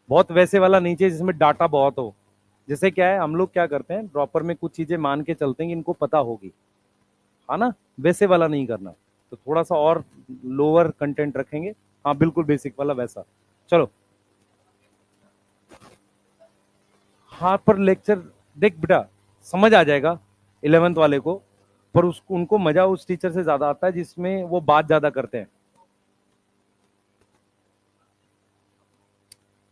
बहुत वैसे वाला नहीं चाहिए जिसमें डाटा बहुत हो। जैसे क्या है, हम लोग क्या करते हैं ड्रॉपर में कुछ चीजें मान के चलते हैं कि इनको पता होगी, है ना? वैसे वाला नहीं करना, तो थोड़ा सा और लोअर कंटेंट रखेंगे। हाँ बिल्कुल बेसिक वाला वैसा। चलो हाँ, पर लेक्चर देख बेटा, समझ आ जाएगा 11th वाले को, पर उसको उनको मजा उस टीचर से ज्यादा आता है जिसमें वो बात ज्यादा करते हैं।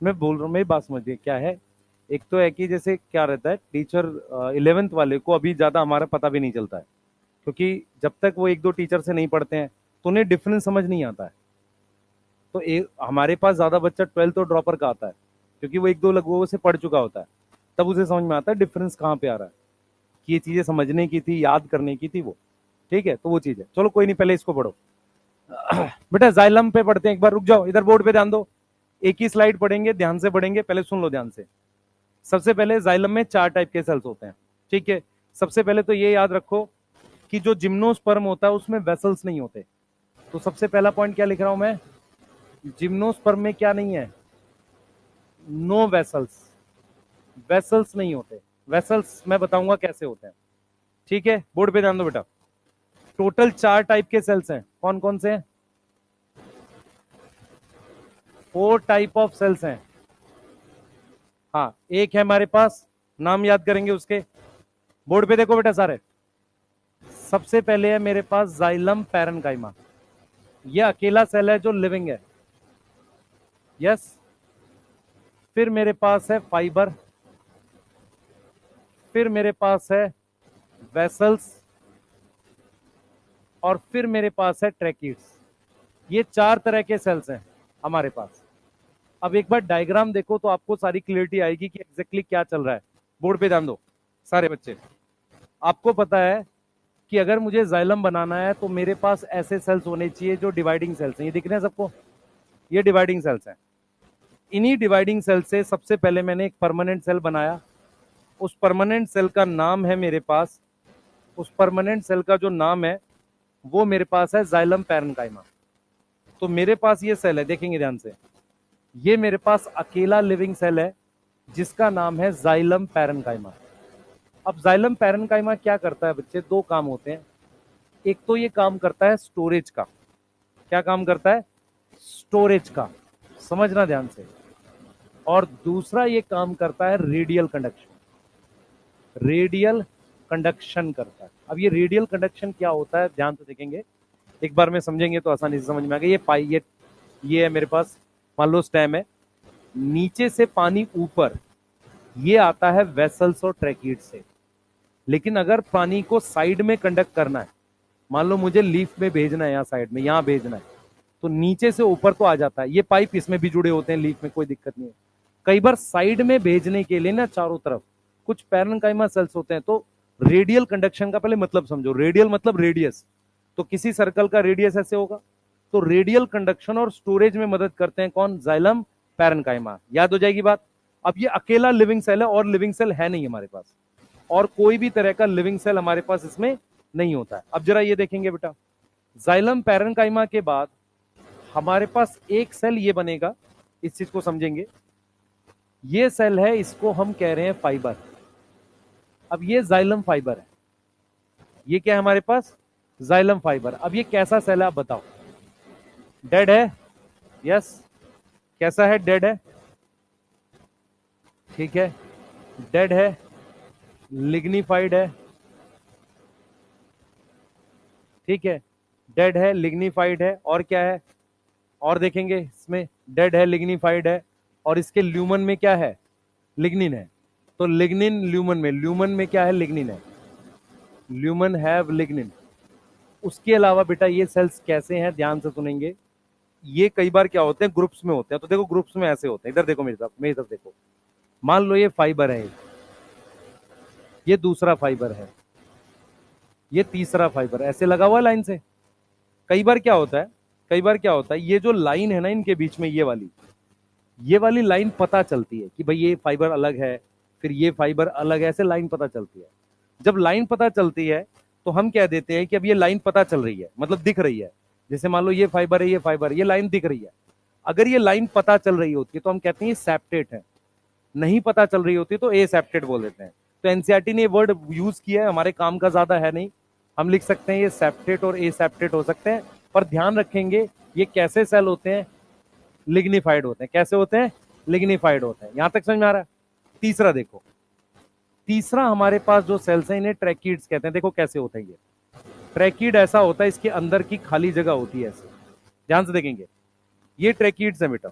मैं बोल रहा हूँ, मेरी बात समझिए क्या है। एक तो है कि जैसे क्या रहता है, टीचर 11th वाले को अभी ज्यादा हमारा पता भी नहीं चलता है, क्योंकि जब तक वो एक दो टीचर से नहीं पढ़ते हैं तो उन्हें डिफरेंस समझ नहीं आता है। तो हमारे पास ज्यादा बच्चा 12th और ड्रॉपर का आता है, क्योंकि वो एक दो लोगों से पढ़ चुका होता है, तब उसे समझ में आता है डिफरेंस कहाँ पे आ रहा है, कि ये चीजें समझने की थी, याद करने की थी वो। ठीक है, तो वो चीज है। चलो कोई नहीं, पहले इसको पढ़ो। बेटा जाइलम पे पढ़ते हैं, एक बार रुक जाओ, इधर बोर्ड पे ध्यान दो। एक ही स्लाइड पढ़ेंगे, ध्यान से पढ़ेंगे, पहले सुन लो ध्यान से। सबसे पहले जाइलम में 4 टाइप के सेल्स होते हैं, ठीक है? सबसे पहले तो ये याद रखो कि जो जिम्नोस्पर्म होता है उसमें वेसल्स नहीं होते। तो सबसे पहला पॉइंट क्या लिख रहा हूं मैं, जिम्नोस्पर्म में क्या नहीं है, नो वेसल्स, वेसल्स नहीं होते। वेसल्स मैं बताऊंगा कैसे होते हैं, ठीक है? बोर्ड पे ध्यान दो बेटा। टोटल 4 टाइप के सेल्स हैं, कौन कौन से हैं? 4 टाइप ऑफ सेल्स हैं। हाँ, एक है हमारे पास, नाम याद करेंगे उसके। बोर्ड पे देखो बेटा सारे। सबसे पहले है मेरे पास जाइलम पैरेन्काइमा, ये अकेला सेल है जो लिविंग है, यस। फिर मेरे पास है फाइबर, फिर मेरे पास है वेसल्स, और फिर मेरे पास है ट्रैकिड्स। ये 4 तरह के सेल्स हैं हमारे पास। अब एक बार डायग्राम देखो तो आपको सारी क्लियरिटी आएगी कि एग्जैक्टली क्या चल रहा है। बोर्ड पे ध्यान दो सारे बच्चे। आपको पता है कि अगर मुझे जाइलम बनाना है तो मेरे पास ऐसे सेल्स होने चाहिए जो डिवाइडिंग सेल्स हैं। ये दिख रहे हैं सबको, ये डिवाइडिंग सेल्स हैं। इन्हीं डिवाइडिंग सेल से सबसे पहले मैंने एक परमानेंट सेल बनाया। उस परमानेंट सेल का नाम है मेरे पास, उस परमानेंट सेल का जो नाम है वो मेरे पास है जाइलम पैरेन्काइमा। तो मेरे पास ये सेल है, देखेंगे ध्यान से, ये मेरे पास अकेला लिविंग सेल है जिसका नाम है जाइलम पैरेन्काइमा। अब जाइलम पैरेन्काइमा क्या करता है बच्चे, 2 काम होते हैं। एक तो ये काम करता है स्टोरेज का। क्या काम करता है? स्टोरेज का। समझना ध्यान से। और दूसरा ये काम करता है रेडियल कंडक्शन। रेडियल कंडक्शन करता है। अब ये रेडियल कंडक्शन क्या होता है ध्यान से देखेंगे, एक बार में समझेंगे तो आसानी से समझ में आ गया। ये पाई ये है मेरे पास, मान लो स्टेम है, नीचे से पानी ऊपर, ये आता है वेसल्स और ट्रैकिड से। लेकिन अगर पानी को साइड में कंडक्ट करना है, मान लो मुझे लीफ में भेजना है, यहाँ साइड में यहाँ भेजना है, तो नीचे से ऊपर तो आ जाता है। ये पाइप इसमें भी जुड़े होते हैं लीफ में, कोई दिक्कत नहीं है। कई बार साइड में भेजने के लिए ना चारों तरफ कुछ पैरेन्काइमा सेल्स होते हैं। तो रेडियल कंडक्शन का पहले मतलब समझो। रेडियल मतलब रेडियस, तो किसी सर्कल का रेडियस ऐसे होगा। तो रेडियल कंडक्शन और स्टोरेज में मदद करते हैं कौन? Xylem parenchyma. याद हो जाएगी बात। अब ये अकेला लिविंग सेल है और लिविंग सेल है नहीं हमारे पास, और कोई भी तरह का लिविंग सेल हमारे पास इसमें नहीं होता है। अब जरा ये देखेंगे बेटा, जाइलम पैरेन्काइमा के बाद हमारे पास एक सेल ये बनेगा, इस चीज को समझेंगे। ये सेल है, इसको हम कह रहे हैं फाइबर। अब ये जाइलम फाइबर है। ये क्या है हमारे पास? Xylem fibre. अब ये कैसा सेल है आप बताओ? डेड है? यस। कैसा है? डेड है। ठीक है, डेड है, लिग्निफाइड है। ठीक है, डेड है, लिग्निफाइड है, और क्या है? और देखेंगे इसमें, डेड है, लिग्निफाइड है, और इसके ल्यूमन में क्या है? लिग्निन है। तो लिग्निन ल्यूमन में, ल्यूमन में क्या है? लिग्निन है। Lumen have lignin. उसके अलावा बेटा ये सेल्स कैसे हैं ध्यान से सुनेंगे। ये कई बार क्या होते हैं? ग्रुप्स में होते हैं। तो देखो ग्रुप्स में ऐसे होते हैं, इधर देखो मेरी तरफ देखो। मान लो ये फाइबर है, ये दूसरा फाइबर है, ये तीसरा फाइबर, ऐसे लगा हुआ है लाइन से। कई बार क्या होता है, कई बार क्या होता है, ये जो लाइन है ना इनके बीच में, ये वाली लाइन पता चलती है कि भाई ये फाइबर अलग है, फिर ये फाइबर अलग है, ऐसे लाइन पता चलती है। जब लाइन पता चलती है तो हम कह देते हैं कि अब ये लाइन पता चल रही है, मतलब दिख रही है। जैसे मान लो ये फाइबर है, ये फाइबर, ये लाइन दिख रही है। अगर ये लाइन पता चल रही होती है तो हम कहते हैं ये सेप्टेट है। नहीं पता चल रही होती तो ए सेप्टेट बोल देते हैं। तो एनसीईआरटी ने ये वर्ड यूज किया है, हमारे काम का ज्यादा है नहीं। हम लिख सकते हैं ये सेप्टेट और ए सेप्टेट हो सकते हैं, पर ध्यान रखेंगे ये कैसे सेल होते हैं? लिग्निफाइड होते हैं। कैसे होते हैं? लिग्निफाइड होते हैं। यहां तक समझ में आ रहा है? तीसरा देखो, तीसरा हमारे पास जो सेल्स हैं इन्हें ट्रैकिड्स कहते हैं। देखो कैसे होते हैं ये। ट्रैकिड ऐसा होता है, इसके अंदर की खाली जगह होती है ऐसे। ध्यान से देखेंगे, ये ट्रैकिड्स है बेटा।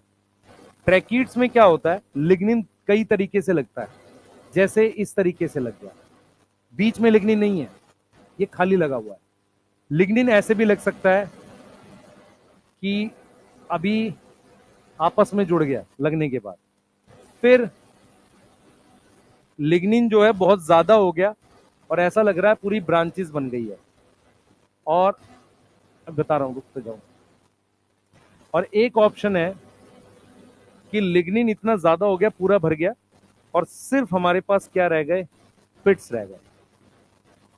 ट्रैकिड्स में क्या होता है? लिग्निन कई तरीके से लगता है। जैसे इस तरीके से लग गया, बीच में लिग्निन नहीं है, ये खाली लगा हुआ है। लिग्निन ऐसे भी लग सकता है कि अभी आपस में जुड़ गया लगने के बाद, फिर लिग्निन जो है बहुत ज्यादा हो गया और ऐसा लग रहा है पूरी ब्रांचेस बन गई है। और अब बता रहा हूं, रुकते जाऊं। और एक ऑप्शन है कि लिग्निन इतना ज्यादा हो गया, पूरा भर गया, और सिर्फ हमारे पास क्या रह गए? पिट्स रह गए।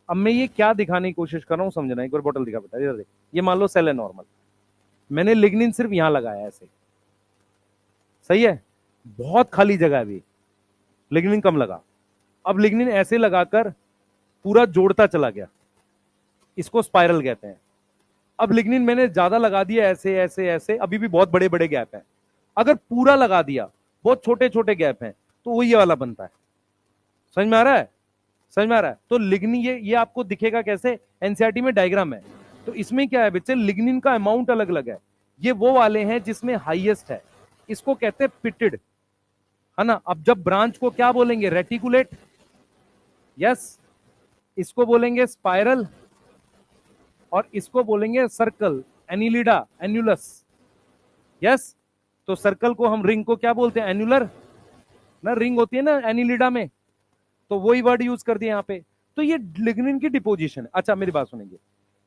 अब मैं ये क्या दिखाने की कोशिश कर रहा हूं समझना। एक बार बोतल दिखा बेटा, इधर देख। ये मान लो सेल है नॉर्मल, मैंने लिग्निन सिर्फ यहां लगाया ऐसे, सही है, बहुत खाली जगह है अभी, लिग्निन कम लगा। अब लिग्निन ऐसे लगाकर पूरा जोड़ता चला गया, इसको स्पाइरल कहते हैं। अब लिग्निन मैंने ज्यादा लगा दिया ऐसे ऐसे ऐसे, अभी भी बहुत बड़े बड़े गैप हैं। अगर पूरा लगा दिया, बहुत छोटे छोटे गैप हैं, तो वो ये वाला बनता है। समझ में आ रहा है? समझ में आ रहा है? तो लिग्निन ये आपको दिखेगा कैसे? एनसीईआरटी में डायग्राम है। तो इसमें क्या है बच्चे? लिग्निन का अमाउंट अलग अलग है। ये वो वाले हैं जिसमें हाईएस्ट है, इसको कहते हैं पिटेड, है ना। अब जब ब्रांच को क्या बोलेंगे? रेटिकुलेट। यस। इसको बोलेंगे स्पाइरल, और इसको बोलेंगे सर्कल, एनिलिडा, एन्युलस। यस। तो सर्कल को हम, रिंग को क्या बोलते हैं? एन्युलर ना, रिंग होती है ना एनिलिडा में, तो वही वर्ड यूज कर दिया यहाँ पे। तो ये लिग्निन की डिपोजिशन है। अच्छा मेरी बात सुनेंगे,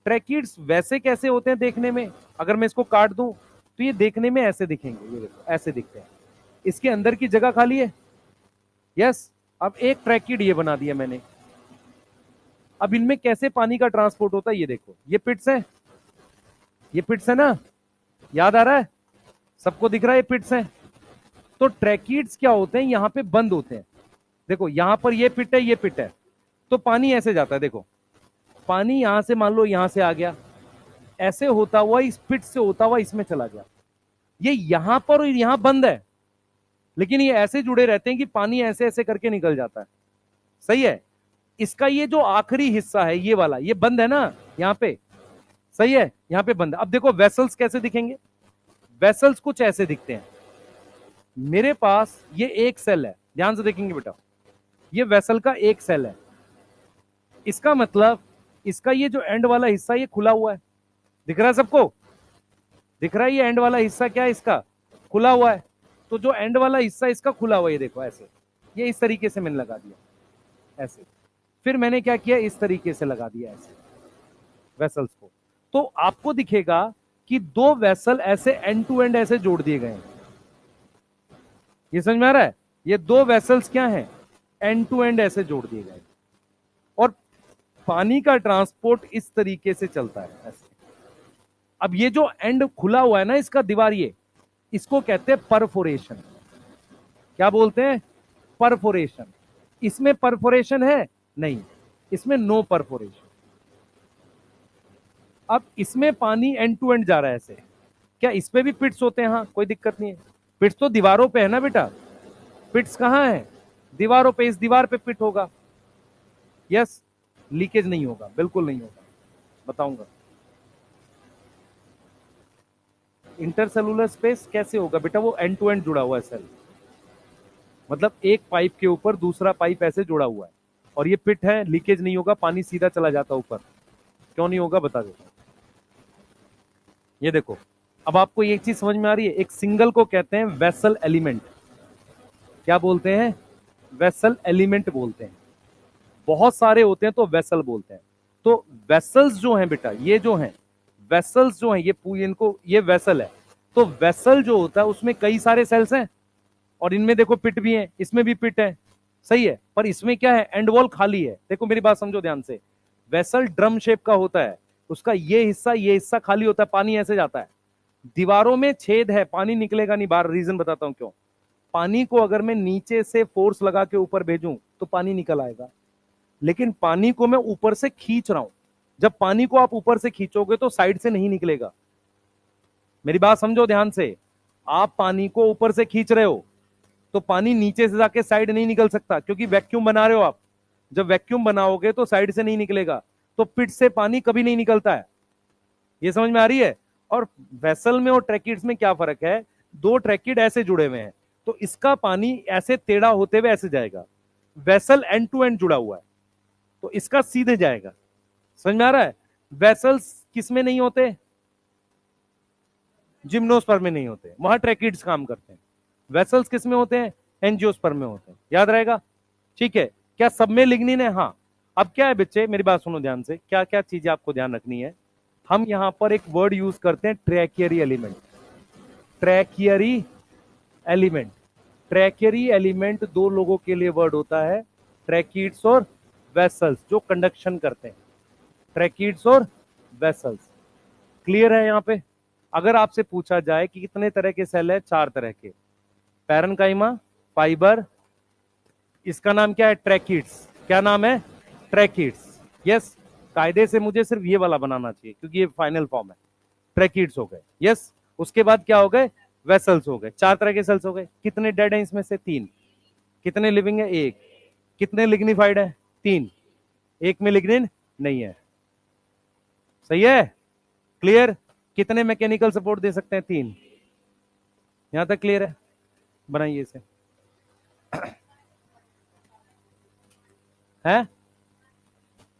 ट्रैकिड्स वैसे कैसे होते हैं देखने में? अगर मैं इसको काट दूं तो ये देखने में ऐसे दिखेंगे, ये देखो ऐसे दिखते हैं। इसके अंदर की जगह खाली है। यस। अब एक ट्रैकिड ये बना दिया मैंने। अब इनमें कैसे पानी का ट्रांसपोर्ट होता है ये देखो, ये पिट्स है, ये पिट्स है ना, याद आ रहा है? सबको दिख रहा है ये पिट्स है। तो ट्रैकिड्स क्या होते हैं? यहां पे बंद होते हैं। देखो यहां पर ये पिट है, ये पिट है, तो पानी ऐसे जाता है, देखो पानी यहां से मान लो यहां से आ गया, ऐसे होता हुआ इस पिट से होता हुआ इसमें चला गया, ये यहां पर और यहां बंद है, लेकिन ये ऐसे जुड़े रहते हैं कि पानी ऐसे ऐसे करके निकल जाता है। सही है। इसका ये जो आखिरी हिस्सा है ये वाला, ये बंद है ना यहां पे, सही है, यहां पे बंद है। अब देखो वेसल्स कैसे दिखेंगे, वेसल्स कुछ ऐसे दिखते हैं। मेरे पास ये एक सेल है, ध्यान से देखेंगे बेटा, ये वेसल का एक सेल है। इसका मतलब इसका ये जो एंड वाला हिस्सा ये खुला हुआ है, दिख रहा है सबको, दिख रहा है, ये एंड वाला हिस्सा क्या है इसका, खुला हुआ है। तो जो एंड वाला हिस्सा इसका खुला हुआ है, ये देखो ऐसे, ये इस तरीके से मैंने लगा दिया ऐसे, फिर मैंने क्या किया, इस तरीके से लगा दिया ऐसे वेसल्स को। तो आपको दिखेगा कि दो वेसल ऐसे एंड टू एंड ऐसे जोड़ दिए गए हैं। ये समझ में आ रहा है, ये दो वेसल्स क्या हैं, एंड टू एंड ऐसे जोड़ दिए गए, और पानी का ट्रांसपोर्ट इस तरीके से चलता है ऐसे। अब ये जो एंड खुला हुआ है ना इसका दीवार, ये इसको कहते हैं परफोरेशन। क्या बोलते हैं, परफोरेशन। इसमें परफोरेशन है नहीं, इसमें नो परफोरेशन। अब इसमें पानी एंड टू एंड जा रहा है ऐसे, क्या इस पे भी पिट्स होते हैं, हाँ कोई दिक्कत नहीं है, पिट्स तो दीवारों पे है ना बेटा, पिट्स कहां है, दीवारों पे, इस दीवार पे पिट होगा, यस, लीकेज नहीं होगा, बिल्कुल नहीं होगा, बताऊंगा। इंटरसेलुलर स्पेस कैसे होगा बेटा, वो एंड टू एंड जुड़ा हुआ है सेल, मतलब एक पाइप के ऊपर दूसरा पाइप ऐसे जुड़ा हुआ है, और ये पिट है, लीकेज नहीं होगा, पानी सीधा चला जाता ऊपर। क्यों नहीं होगा बता देता हूं। ये देखो, अब आपको एक चीज समझ में आ रही है, एक सिंगल को कहते हैं वेसल एलिमेंट। क्या बोलते हैं, वेसल एलिमेंट बोलते हैं। बहुत सारे होते हैं तो वेसल बोलते हैं। तो वेसल्स जो हैं बेटा, ये जो हैं वेसल्स जो हैं, ये इनको, ये वेसल है। तो वेसल जो होता है उसमें कई सारे सेल्स हैं, और इनमें देखो पिट भी है, इसमें भी पिट है, सही है, पर इसमें क्या है, एंड वॉल खाली है। देखो मेरी बात समझो ध्यान से, वेसल ड्रम शेप का होता है, उसका ये हिस्सा खाली होता है, पानी ऐसे जाता है। दीवारों में छेद है, पानी निकलेगा नहीं बाहर, रीजन बताता हूं क्यों। पानी को अगर मैं नीचे से फोर्स लगा के ऊपर भेजूं तो पानी निकल आएगा, लेकिन पानी को मैं ऊपर से खींच रहा हूं, जब पानी को आप ऊपर से खींचोगे तो साइड से नहीं निकलेगा। मेरी बात समझो ध्यान से, आप पानी को ऊपर से खींच रहे हो तो पानी नीचे से जाके साइड नहीं निकल सकता, क्योंकि वैक्यूम बना रहे हो आप। जब वैक्यूम बनाओगे तो साइड से नहीं निकलेगा, तो पिट से पानी कभी नहीं निकलता है। ये समझ में आ रही है। और वेसल में और ट्रैकिड्स में क्या फर्क है, दो ट्रैकिड ऐसे जुड़े हुए हैं तो इसका पानी ऐसे टेढ़ा होते हुए ऐसे जाएगा, वेसल एंड टू एंड जुड़ा हुआ है तो इसका सीधे जाएगा। समझ में आ रहा है। वेसल्स किस में नहीं होते, जिम्नोस्पर्म में नहीं होते, वहां ट्रैकिड्स काम करते हैं। वेसल्स किस में होते हैं, एंजियोस्पर्म में होते हैं, याद रहेगा। ठीक है, क्या सब में लिग्निन है, हाँ। अब क्या है बच्चे, मेरी बात सुनो ध्यान से, क्या क्या चीजें आपको ध्यान रखनी है। हम यहां पर एक वर्ड यूज करते हैं, ट्रैकियरी एलिमेंट। ट्रैकियरी एलिमेंट, ट्रैकियरी एलिमेंट दो लोगों के लिए वर्ड होता है, ट्रैकिड्स और वेसल्स, जो कंडक्शन करते हैं, ट्रैकिड्स और वेसल्स। क्लियर है यहाँ पे। अगर आपसे पूछा जाए कि कितने तरह के सेल है, चार तरह के, पैरेन्काइमा, फाइबर, इसका नाम क्या है, ट्रैकिड्स। क्या नाम है, ट्रैकिड्स। यस, कायदे से मुझे सिर्फ ये वाला बनाना चाहिए क्योंकि ये फाइनल फॉर्म है। ट्रैकिड्स हो गए, यस। उसके बाद क्या हो गए, वेसल्स हो गए। चार तरह के सेल्स हो गए। कितने डेड हैं इसमें से, तीन। कितने लिविंग है, एक। कितने लिग्निफाइड है, तीन। एक में लिग्निन नहीं है, सही है, क्लियर। कितने मैकेनिकल सपोर्ट दे सकते हैं, तीन। यहां तक क्लियर है, बनाइए इसे। है,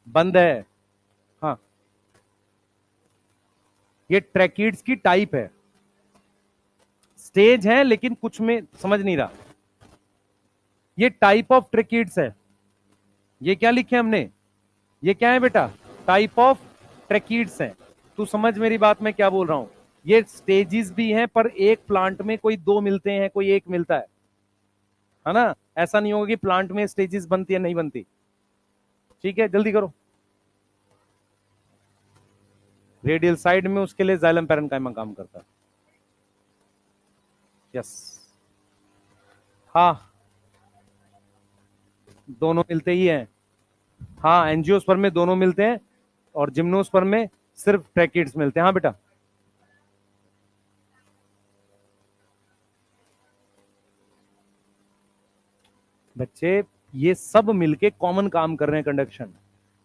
बंद है, हाँ। ये ट्रैकिड्स की टाइप है, स्टेज है, लेकिन कुछ में समझ नहीं रहा। ये टाइप ऑफ ट्रैकिड्स है। ये क्या लिखे हमने, ये क्या है बेटा, टाइप ऑफ ट्रैकिड्स है। तू समझ मेरी बात मैं क्या बोल रहा हूं। ये स्टेजेस भी हैं, पर एक प्लांट में कोई दो मिलते हैं, कोई एक मिलता है ना। ऐसा नहीं होगा कि प्लांट में स्टेजेस बनती है, नहीं बनती। ठीक है, जल्दी करो। रेडियल साइड में उसके लिए जाइलम पैरेन्काइमा काम करता है, यस। हाँ, दोनों मिलते ही हैं, हाँ, एंजियोस्पर्म में दोनों मिलते हैं। और जिम्नोस्पर्म में सिर्फ ट्रैकिड्स मिलते हैं। हाँ बेटा, बच्चे ये सब मिलके कॉमन काम कर रहे हैं कंडक्शन।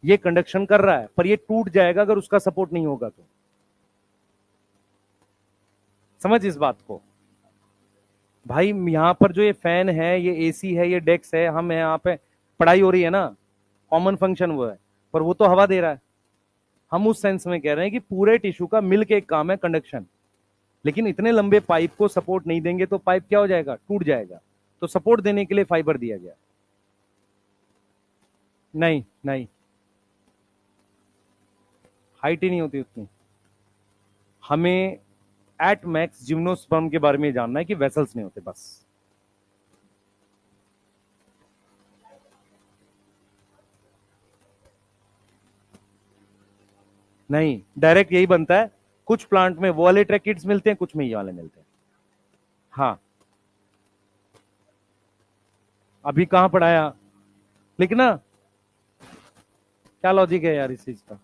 ये कंडक्शन कर रहा है पर ये टूट जाएगा अगर उसका सपोर्ट नहीं होगा तो। समझ इस बात को भाई। यहां पर जो ये फैन है, ये एसी है, ये डेस्क है, हम यहाँ पे पढ़ाई हो रही है ना, कॉमन फंक्शन वो है, पर वो तो हवा दे रहा है। हम उस सेंस में कह रहे हैं कि पूरे टिश्यू का मिलके एक काम है कंडक्शन। लेकिन इतने लंबे पाइप को सपोर्ट नहीं देंगे तो पाइप क्या हो जाएगा, टूट जाएगा। तो सपोर्ट देने के लिए फाइबर दिया गया। नहीं नहीं, हाइट ही नहीं होती उतनी। हमें एट मैक्स जिम्नोस्पर्म के बारे में जानना है कि वेसल्स नहीं होते बस। नहीं, डायरेक्ट यही बनता है। कुछ प्लांट में वो वाले ट्रैकिड्स मिलते हैं, कुछ में ये वाले मिलते हैं। हाँ, अभी कहां पढ़ाया, लिखना। क्या लॉजिक है यार इस चीज का?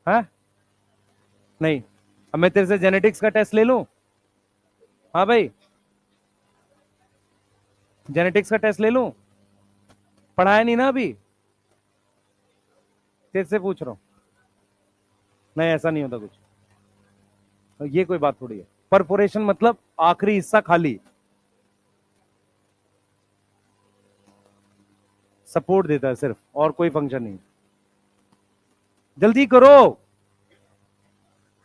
है नहीं। अब मैं तेरे से जेनेटिक्स का टेस्ट ले लूं? हाँ भाई, जेनेटिक्स का टेस्ट ले लूं? पढ़ाया नहीं ना अभी, तेरे से पूछ रहा हूं। नहीं, ऐसा नहीं होता कुछ। ये कोई बात थोड़ी है। परफोरेशन मतलब आखिरी हिस्सा खाली, सपोर्ट देता है सिर्फ, और कोई फंक्शन नहीं। जल्दी करो।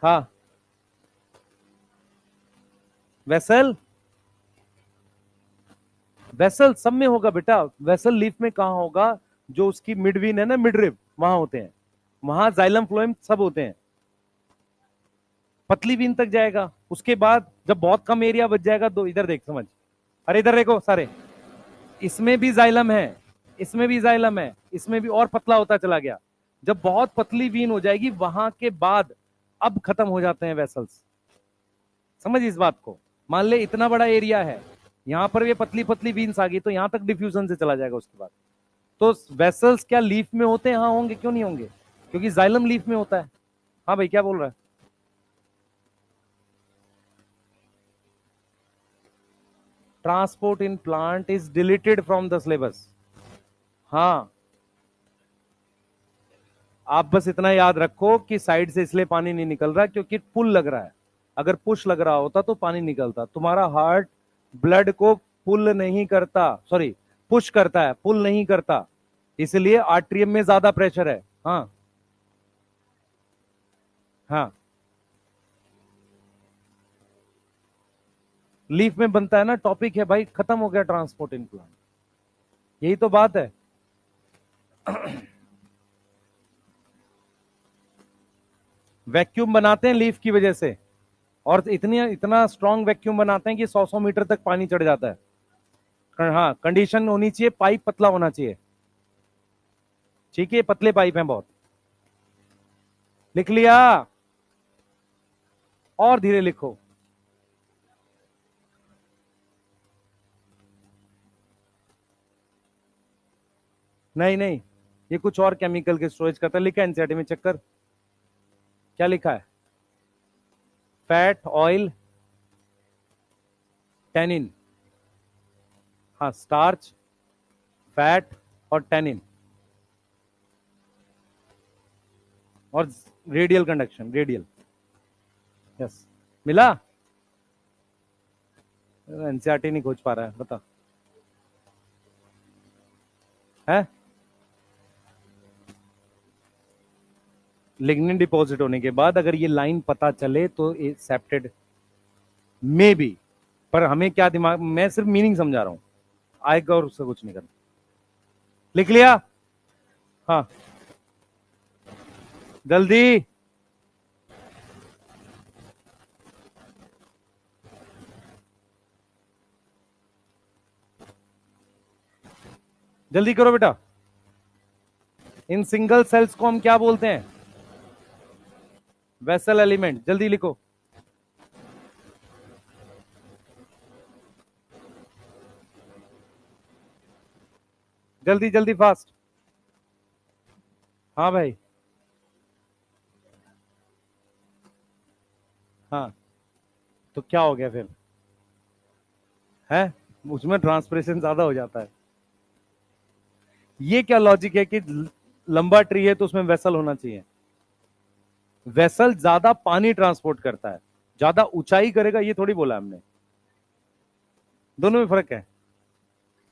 हाँ, वेसल, वेसल सब में होगा बेटा। वेसल लीफ में कहां होगा? जो उसकी मिडवीन है ना, मिडरिब, वहां होते हैं। वहां जाइलम फ्लोएम सब होते हैं। पतली बीन तक जाएगा। उसके बाद जब बहुत कम एरिया बच जाएगा तो इधर देख, समझ। अरे इधर देखो सारे, इसमें भी जाइलम है, इसमें भी जाइलम है, इसमें भी, और पतला होता चला गया। जब बहुत पतली वीन हो जाएगी वहां के बाद अब खत्म हो जाते हैं वेसल्स। समझ इस बात को। मान ले इतना बड़ा एरिया है, यहां पर ये पतली पतली वीन्स आ गई तो यहां तक डिफ्यूजन से चला जाएगा उसके बाद। तो वेसल्स क्या लीफ में होते हैं? हाँ होंगे, क्यों नहीं होंगे, क्योंकि जाइलम लीफ में होता है। हाँ भाई, क्या बोल रहा है? Transport in plant is deleted from the syllabus. हाँ, आप बस इतना याद रखो कि साइड से इसलिए पानी नहीं निकल रहा क्योंकि पुल लग रहा है। अगर पुश लग रहा होता तो पानी निकलता। तुम्हारा हार्ट ब्लड को पुल नहीं करता, सॉरी, पुश करता है, पुल नहीं करता। इसलिए आर्ट्रियम में ज्यादा प्रेशर है। हाँ हाँ, लीफ में बनता है ना, टॉपिक है भाई, खत्म हो गया ट्रांसपोर्ट इन प्लांट। यही तो बात है। वैक्यूम बनाते हैं लीफ की वजह से, और इतनी इतना स्ट्रॉन्ग वैक्यूम बनाते हैं कि 100 मीटर तक पानी चढ़ जाता है। हाँ, कंडीशन होनी चाहिए, पाइप पतला होना चाहिए। ठीक है, पतले पाइप हैं बहुत। लिख लिया? और धीरे लिखो। नहीं नहीं, ये कुछ और केमिकल के स्टोरेज करता है। लिखा है एनसीईआरटी में, चेक कर। क्या लिखा है? Fat, oil, tannin. हाँ, स्टार्च, फैट और टेनिन, और रेडियल कंडक्शन, रेडियल। यस, मिला? एनसीईआरटी नहीं खोज पा रहा है, बता। है लिग्निन डिपॉजिट होने के बाद अगर ये लाइन पता चले तो एक्सेप्टेड मे बी। पर हमें क्या दिमाग, मैं सिर्फ मीनिंग समझा रहा हूं, आएगा और उससे कुछ नहीं करना। लिख लिया? हाँ, जल्दी। जल्दी करो बेटा। इन सिंगल सेल्स को हम क्या बोलते हैं? Vessel element. जल्दी लिखो। जल्दी जल्दी, फास्ट। हाँ भाई, हाँ, तो क्या हो गया फिर? है, उसमें ट्रांसपिरेशन ज्यादा हो जाता है। ये क्या लॉजिक है कि लंबा ट्री है तो उसमें वेसल होना चाहिए? वेसल ज्यादा पानी ट्रांसपोर्ट करता है, ज्यादा ऊंचाई करेगा, ये थोड़ी बोला हमने। दोनों में फर्क है।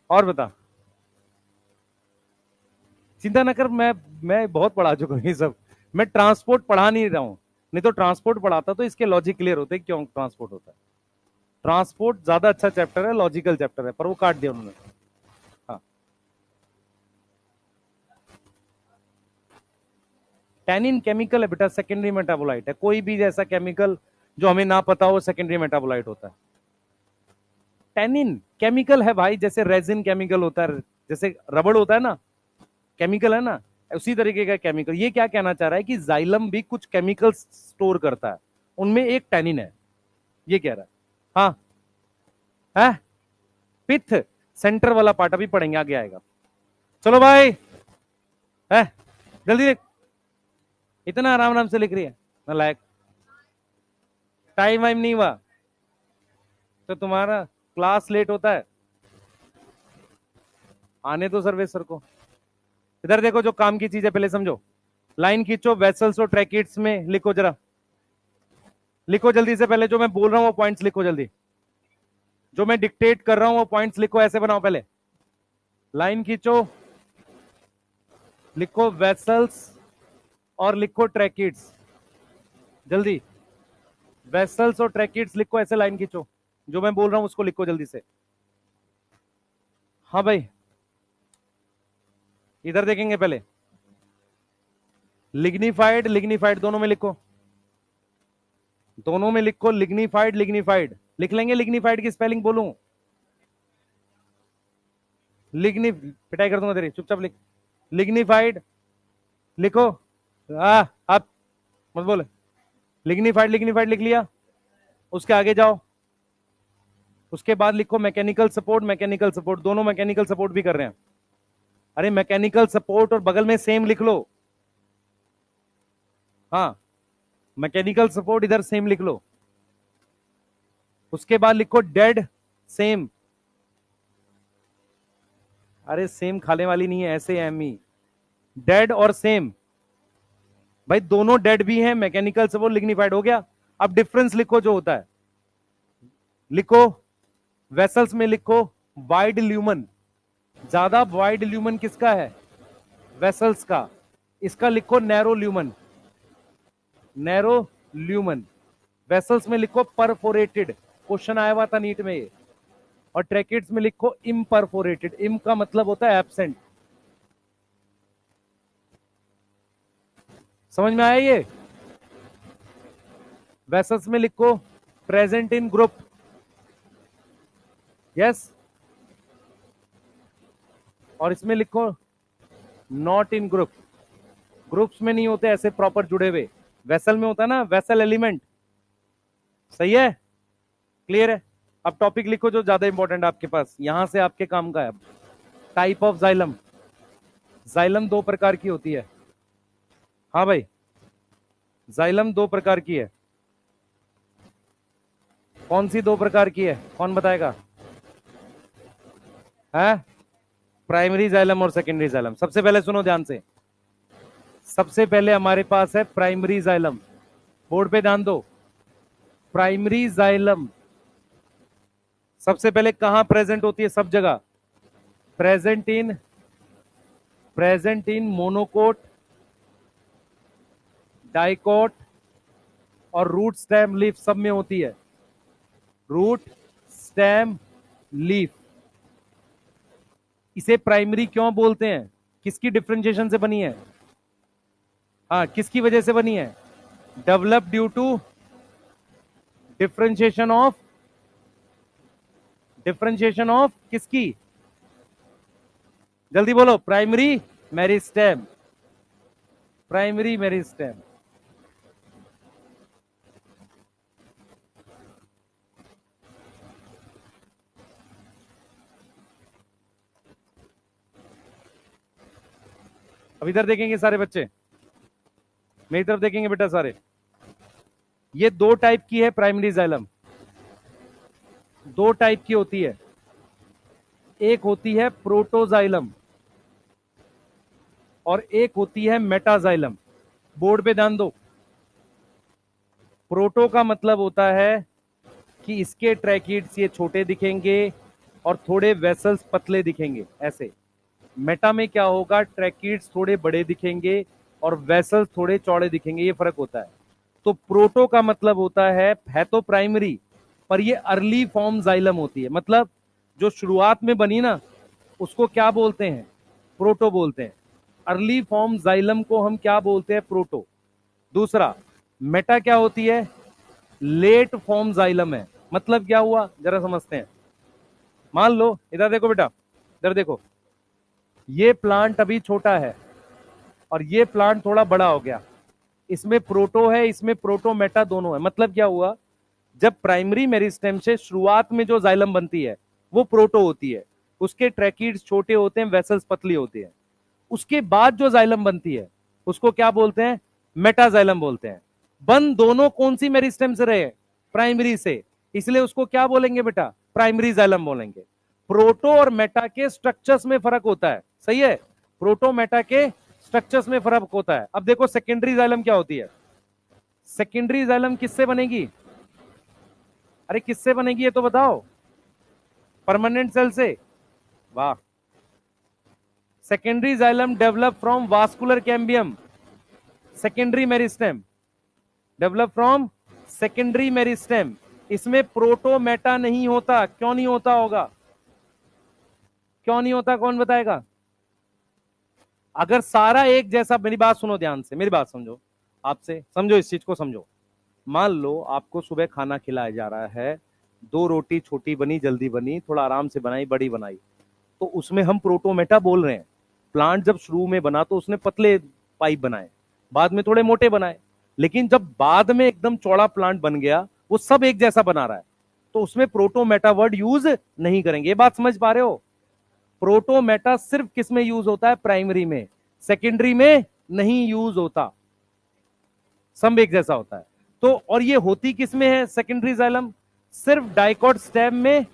और बता। चिंता न कर, मैं बहुत पढ़ा चुका हूं ये सब। मैं ट्रांसपोर्ट पढ़ा नहीं रहा हूं, नहीं तो ट्रांसपोर्ट पढ़ाता तो इसके लॉजिक क्लियर होते क्यों ट्रांसपोर्ट होता है। ट्रांसपोर्ट ज्यादा अच्छा चैप्टर है, लॉजिकल चैप्टर है, पर वो काट दिया उन्होंने। हाँ, टैनिन केमिकल है बेटा, सेकेंडरी मेटाबोलाइट है। कोई भी ऐसा केमिकल जो हमें ना पता हो, सेकेंडरी मेटाबोलाइट होता है। टैनिन केमिकल है भाई, जैसे रेजिन केमिकल होता है, जैसे रबड़ होता है ना, केमिकल है ना, उसी तरीके का केमिकल। ये क्या कहना चाह रहा है कि जाइलम भी कुछ केमिकल स्टोर करता है, उनमें एक टैनिन है, ये कह रहा है। हाँ है, पिथ, सेंटर वाला पार्ट अभी पढ़ेंगे, आगे आएगा। चलो भाई, है, जल्दी देख, इतना आराम आराम से लिख रही है नालायक। टाइम वाइम नहीं हुआ तो तुम्हारा क्लास लेट होता है। आने दो सर्वे सर को। इधर देखो, जो काम की चीज है पहले समझो। लाइन खींचो, वेसल्स और ट्रैकिट्स में लिखो जरा, लिखो जल्दी से। पहले जो मैं बोल रहा हूं वो पॉइंट्स लिखो जल्दी, जो मैं डिक्टेट कर रहा हूं वो पॉइंट्स लिखो, ऐसे बनाओ पहले। लाइन खींचो, लिखो वेसल्स और लिखो ट्रैकिट्स, जल्दी। वेसल्स और ट्रैकिट्स लिखो, ऐसे लाइन खींचो, जो मैं बोल रहा हूं उसको लिखो जल्दी से। हाँ भाई, इधर देखेंगे पहले। लिग्निफाइड, लिग्निफाइड दोनों में लिखो, दोनों में लिखो। लिग्निफाइड, लिग्निफाइड लिख लेंगे। लिग्निफाइड की स्पेलिंग बोलूं? लिग्नि, पिटाई कर दूंगा तेरी, चुपचाप लिख। लिग्निफाइड लिखो। आप मत बोले। लिग्निफाइड, लिग्निफाइड लिख लिया, उसके आगे जाओ। उसके बाद लिखो मैकेनिकल सपोर्ट, मैकेनिकल सपोर्ट, दोनों मैकेनिकल सपोर्ट भी कर रहे हैं। अरे मैकेनिकल सपोर्ट और बगल में सेम लिख लो। हाँ, मैकेनिकल सपोर्ट इधर सेम लिख लो। उसके बाद लिखो डेड, सेम। अरे सेम खाने वाली नहीं है, ऐसे एम ई, डेड और सेम। भाई दोनों डेड भी हैं, मैकेनिकल सपोर्ट लिग्निफाइड हो गया। अब डिफरेंस लिखो जो होता है, लिखो। वेसल्स में लिखो वाइड ल्यूमन, ज्यादा वाइड ल्यूमन किसका है? वेसल्स का। इसका लिखो narrow lumen, narrow lumen. Vessels में लिखो परफोरेटेड, क्वेश्चन आया हुआ था नीट में ये। और ट्रैकेट्स में लिखो इम्परफोरेटेड, इम का मतलब होता है एब्सेंट। समझ में आया ये? वेसल्स में लिखो प्रेजेंट इन ग्रुप, यस। और इसमें लिखो नॉट इन ग्रुप, ग्रुप्स में नहीं होते ऐसे प्रॉपर जुड़े हुए। वेसल में होता है ना, वेसल एलिमेंट। सही है, क्लियर है? अब टॉपिक लिखो जो ज्यादा इंपॉर्टेंट आपके पास, यहां से आपके काम का है। टाइप ऑफ जाइलम, जाइलम दो प्रकार की होती है। हाँ भाई, जाइलम दो प्रकार की है। कौन सी दो प्रकार की है, कौन बताएगा? है, प्राइमरी जाइलम और सेकेंडरी जाइलम। सबसे पहले सुनो ध्यान से, सबसे पहले हमारे पास है प्राइमरी जाइलम। बोर्ड पे ध्यान दो। प्राइमरी जाइलम सबसे पहले कहां प्रेजेंट होती है? सब जगह। Present in, present in monocot, dicot और रूट स्टेम लीफ, सब में होती है। Root stem leaf. इसे प्राइमरी क्यों बोलते हैं? किसकी डिफ्रेंशिएशन से बनी है? हाँ, किसकी वजह से बनी है? Develop due to differentiation of, differentiation of किसकी? जल्दी बोलो। Primary meristem, primary meristem. अब इधर देखेंगे सारे बच्चे, मेरी तरफ देखेंगे बेटा सारे। ये दो टाइप की है प्राइमरी जाइलम, दो टाइप की होती है। एक होती है प्रोटोजाइलम और एक होती है मेटाजाइलम। बोर्ड पे ध्यान दो। प्रोटो का मतलब होता है कि इसके ट्रैकिड्स ये छोटे दिखेंगे और थोड़े वेसल्स पतले दिखेंगे ऐसे। मेटा में क्या होगा, ट्रैकिड्स थोड़े बड़े दिखेंगे और वेसल्स थोड़े चौड़े दिखेंगे, ये फर्क होता है। तो प्रोटो का मतलब होता है तो प्राइमरी, पर ये अर्ली फॉर्म जाइलम होती है। मतलब जो शुरुआत में बनी ना, उसको क्या बोलते हैं, प्रोटो बोलते हैं। अर्ली फॉर्म जाइलम को हम क्या बोलते हैं, प्रोटो। दूसरा, मेटा क्या होती है, लेट फॉर्म जाइलम है। मतलब क्या हुआ, जरा समझते हैं। मान लो, इधर देखो बेटा, इधर देखो, ये प्लांट अभी छोटा है और ये प्लांट थोड़ा बड़ा हो गया। इसमें प्रोटो है, इसमें प्रोटो मेटा दोनों है। मतलब क्या हुआ, जब प्राइमरी मेरिस्टेम से शुरुआत में जो जाइलम बनती है वो प्रोटो होती है, उसके ट्रैकिड्स छोटे होते हैं, वेसल्स पतली होती है। उसके बाद जो जाइलम बनती है उसको क्या बोलते हैं, मेटाजाइलम बोलते हैं। बन दोनों कौन सी मेरिस्टेम से रहे, प्राइमरी से, इसलिए उसको क्या बोलेंगे बेटा, प्राइमरी जाइलम बोलेंगे। प्रोटो और मेटा के स्ट्रक्चर्स में फर्क होता है, सही है। प्रोटो मेटा के स्ट्रक्चर्स में फर्क होता है। अब देखो सेकेंडरी जाइलम क्या होती है। सेकेंडरी जाइलम किससे बनेगी, अरे किससे बनेगी ये तो बताओ, परमानेंट सेल से, वाह। Secondary xylem develop from vascular cambium, secondary meristem develop from secondary meristem. इसमें प्रोटो मेटा नहीं होता। क्यों नहीं होता होगा, क्यों नहीं होता, कौन बताएगा। अगर सारा एक जैसा, मेरी बात सुनो ध्यान से, मेरी बात समझो, आपसे समझो, इस चीज को समझो। मान लो आपको सुबह खाना खिलाया जा रहा है, दो रोटी छोटी बनी, जल्दी बनी, थोड़ा आराम से बनाई, बड़ी बनाई, तो उसमें हम प्रोटोमेटा बोल रहे हैं। प्लांट जब शुरू में बना तो उसने पतले पाइप बनाए, बाद में थोड़े मोटे बनाए, लेकिन जब बाद में एकदम चौड़ा प्लांट बन गया, वो सब एक जैसा बना रहा है, तो उसमें प्रोटोमेटा वर्ड यूज नहीं करेंगे। ये बात समझ पा रहे हो। प्रोटोमेटा सिर्फ किस में यूज होता है, प्राइमरी में, सेकेंडरी में नहीं यूज होता, सब एक जैसा होता है। तो और ये होती किस में है सेकेंडरी जाइलम, सिर्फ डाइकॉट स्टेम में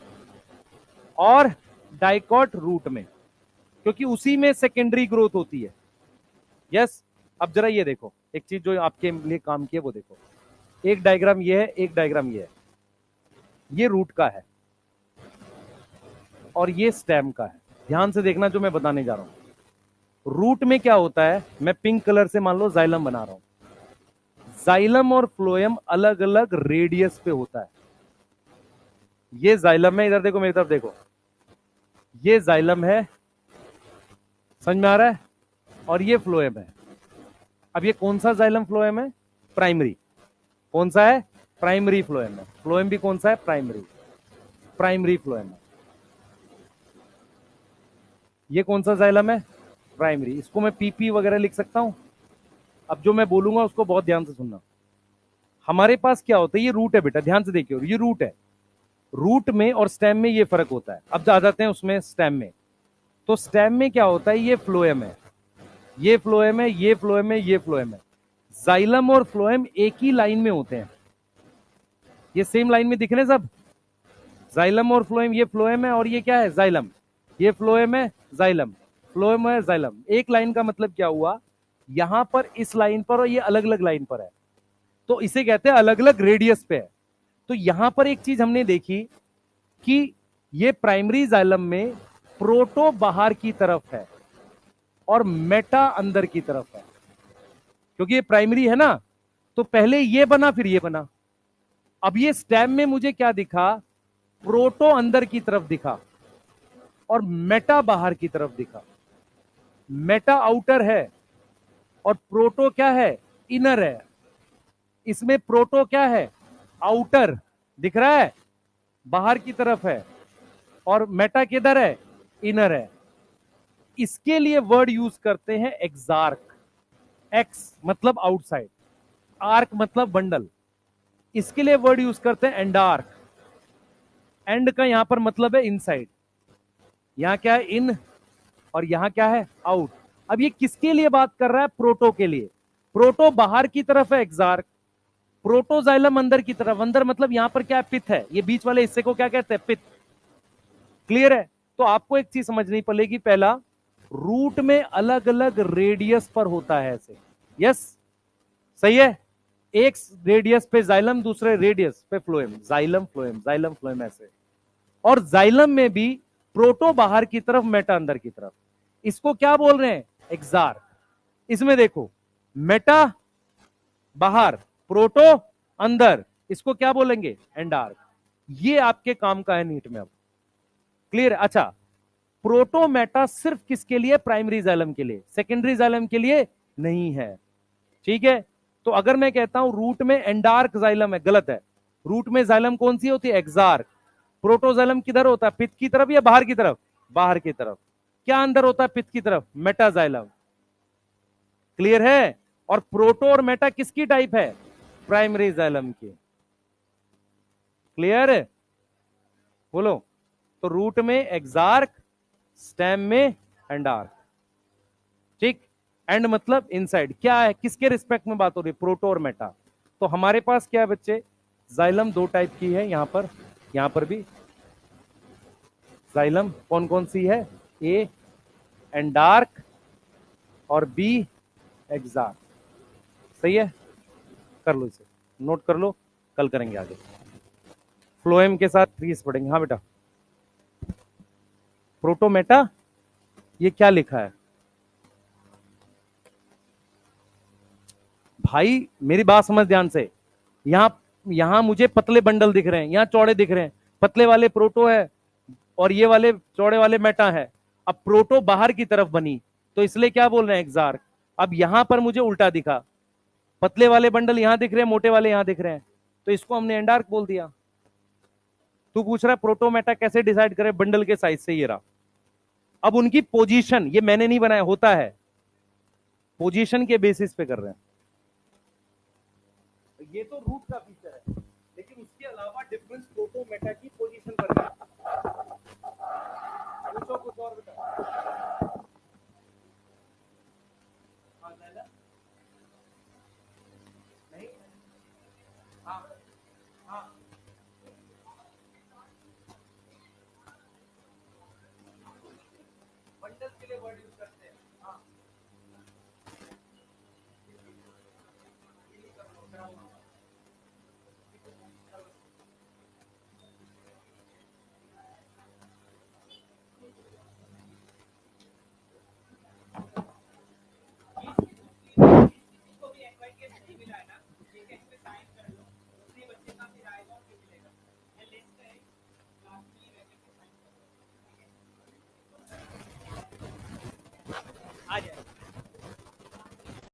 और डाइकॉट रूट में, क्योंकि उसी में सेकेंडरी ग्रोथ होती है। यस। अब जरा ये देखो, एक चीज जो आपके लिए काम की है वो देखो। एक डायग्राम ये है, एक डायग्राम ये है। ये रूट का है और ये स्टेम का है। ध्यान से देखना जो मैं बताने जा रहा हूं। रूट में क्या होता है, मैं पिंक कलर से मान लो जाइलम बना रहा हूं। जाइलम और फ्लोएम अलग अलग रेडियस पे होता है। ये जाइलम है, इधर देखो, मेरी तरफ देखो, ये जाइलम है, समझ में आ रहा है, और ये फ्लोएम है। अब ये कौन सा जाइलम फ्लोएम है, प्राइमरी। कौन सा है, प्राइमरी फ्लोएम है। फ्लोएम भी कौन सा है, प्राइमरी, प्राइमरी फ्लोएम है। ये कौन सा जाइलम है, प्राइमरी। इसको मैं पीपी वगैरह लिख सकता हूं। अब जो मैं बोलूंगा उसको बहुत ध्यान से सुनना। हमारे पास क्या होता है, ये रूट है बेटा, ध्यान से देखिए, ये रूट है। रूट में और स्टेम में ये फर्क होता है। अब आ जाते हैं उसमें स्टेम में। तो स्टेम में क्या होता है, ये फ्लोएम है, ये फ्लोएम है, ये फ्लोएम है, ये फ्लोएम है। जाइलम और फ्लोएम एक ही लाइन में होते हैं, ये सेम लाइन में दिख रहे हैं सब। जाइलम और फ्लोएम, ये फ्लोएम है और ये क्या है, जाइलम। ये फ्लोएम है, जाइलम, फ्लोएम है, जाइलम। एक लाइन का मतलब क्या हुआ, यहां पर इस लाइन पर और ये अलग अलग लाइन पर है, तो इसे कहते हैं अलग अलग रेडियस पे है। तो यहां पर एक चीज हमने देखी कि ये प्राइमरी जाइलम में प्रोटो बाहर की तरफ है और मेटा अंदर की तरफ है, क्योंकि ये प्राइमरी है ना, तो पहले ये बना फिर ये बना। अब ये स्टेम में मुझे क्या दिखा, प्रोटो अंदर की तरफ दिखा और मेटा बाहर की तरफ दिखा। मेटा आउटर है और प्रोटो क्या है, इनर है। इसमें प्रोटो क्या है, आउटर दिख रहा है, बाहर की तरफ है, और मेटा किधर है, इनर है। इसके लिए वर्ड यूज करते हैं एक्सार्क। एक्स मतलब आउटसाइड, आर्क मतलब बंडल। इसके लिए वर्ड यूज करते हैं एंडार्क। एंड का यहां पर मतलब है इनसाइड। यहां क्या है, इन, और यहां क्या है, आउट। अब ये किसके लिए बात कर रहा है, प्रोटो के लिए। प्रोटो बाहर की तरफ है एक्सार्क, प्रोटोजाइलम अंदर की तरफ, अंदर मतलब यहां पर क्या है, पिथ है, ये बीच वाले हिस्से को क्या कहते हैं, पिथ। क्लियर है? तो आपको एक चीज समझनी पड़ेगी, पहला रूट में अलग अलग रेडियस पर होता है ऐसे, यस सही है, एक रेडियस पे जाइलम, दूसरे रेडियस पे phloem, xylem phloem, xylem phloem ऐसे। और जाइलम में भी प्रोटो बाहर की तरफ, मेटा अंदर की तरफ, इसको क्या बोल रहे हैं, एक्सार्क। इसमें देखो, मेटा बाहर, प्रोटो अंदर, इसको क्या बोलेंगे, एंडार्क। ये आपके काम का है नीट में अब। क्लियर? अच्छा, प्रोटोमेटा सिर्फ किसके लिए, प्राइमरी जाइलम के लिए, सेकेंडरी जाइलम के लिए नहीं है। ठीक है? तो अगर मैं कहता हूं रूट में एंडार्क जाइलम है, गलत है। रूट में जाइलम कौन सी होती है, एक्सार्क। प्रोटोजाइलम किधर होता है, पित्त की तरफ या बाहर की तरफ, बाहर की तरफ। क्या अंदर होता है पित्त की तरफ, मेटाजाइलम। क्लियर है? और प्रोटो और मेटा किसकी टाइप है, प्राइमरी जाइलम की। क्लियर है? बोलो। तो रूट में एक्सार्क, स्टेम में एंडार्क। ठीक? एंड मतलब इनसाइड, क्या है, किसके रिस्पेक्ट में बात हो रही है, प्रोटो और मेटा। तो हमारे पास क्या है बच्चे, जाइलम दो टाइप की है, यहां पर भी जाइलम कौन कौन सी है, ए एंडार्क और बी एक्सार्क। सही है? कर लो, इसे नोट कर लो, कल करेंगे आगे। फ्लोएम के साथ ट्रीज पढ़ेंगे। हाँ बेटा, प्रोटोमेटा, ये क्या लिखा है भाई, मेरी बात समझ ध्यान से। यहां यहां मुझे पतले बंडल दिख रहे हैं, यहां चौड़े दिख रहे हैं, पतले वाले प्रोटो है और ये वाले चौड़े वाले मेटा है। अब प्रोटो बाहर की तरफ बनी, तो इसलिए क्या बोल रहे हैं, एक्सार्क। अब यहां पर मुझे उल्टा दिखा, पतले वाले बंडल यहां दिख रहे हैं, मोटे वाले यहां दिख रहे हैं, तो इसको हमने एंडार्क बोल दिया। तू पूछ रहा है प्रोटोमेटा कैसे डिसाइड करे, बंडल के साइज से, ये रहा। अब उनकी पोजीशन, ये मैंने नहीं बनाया, होता है, पोजीशन के बेसिस पे कर रहे हैं। ये तो रूट का फीचर है, लेकिन उसके अलावा डिफरेंस प्रोटोमेटा की पोजीशन पर है। पूछो कुछ और बेटा। हाँ लैला? नहीं? हाँ हाँ, बंडल के लिए वर्ड यूज करते हैं। हाँ,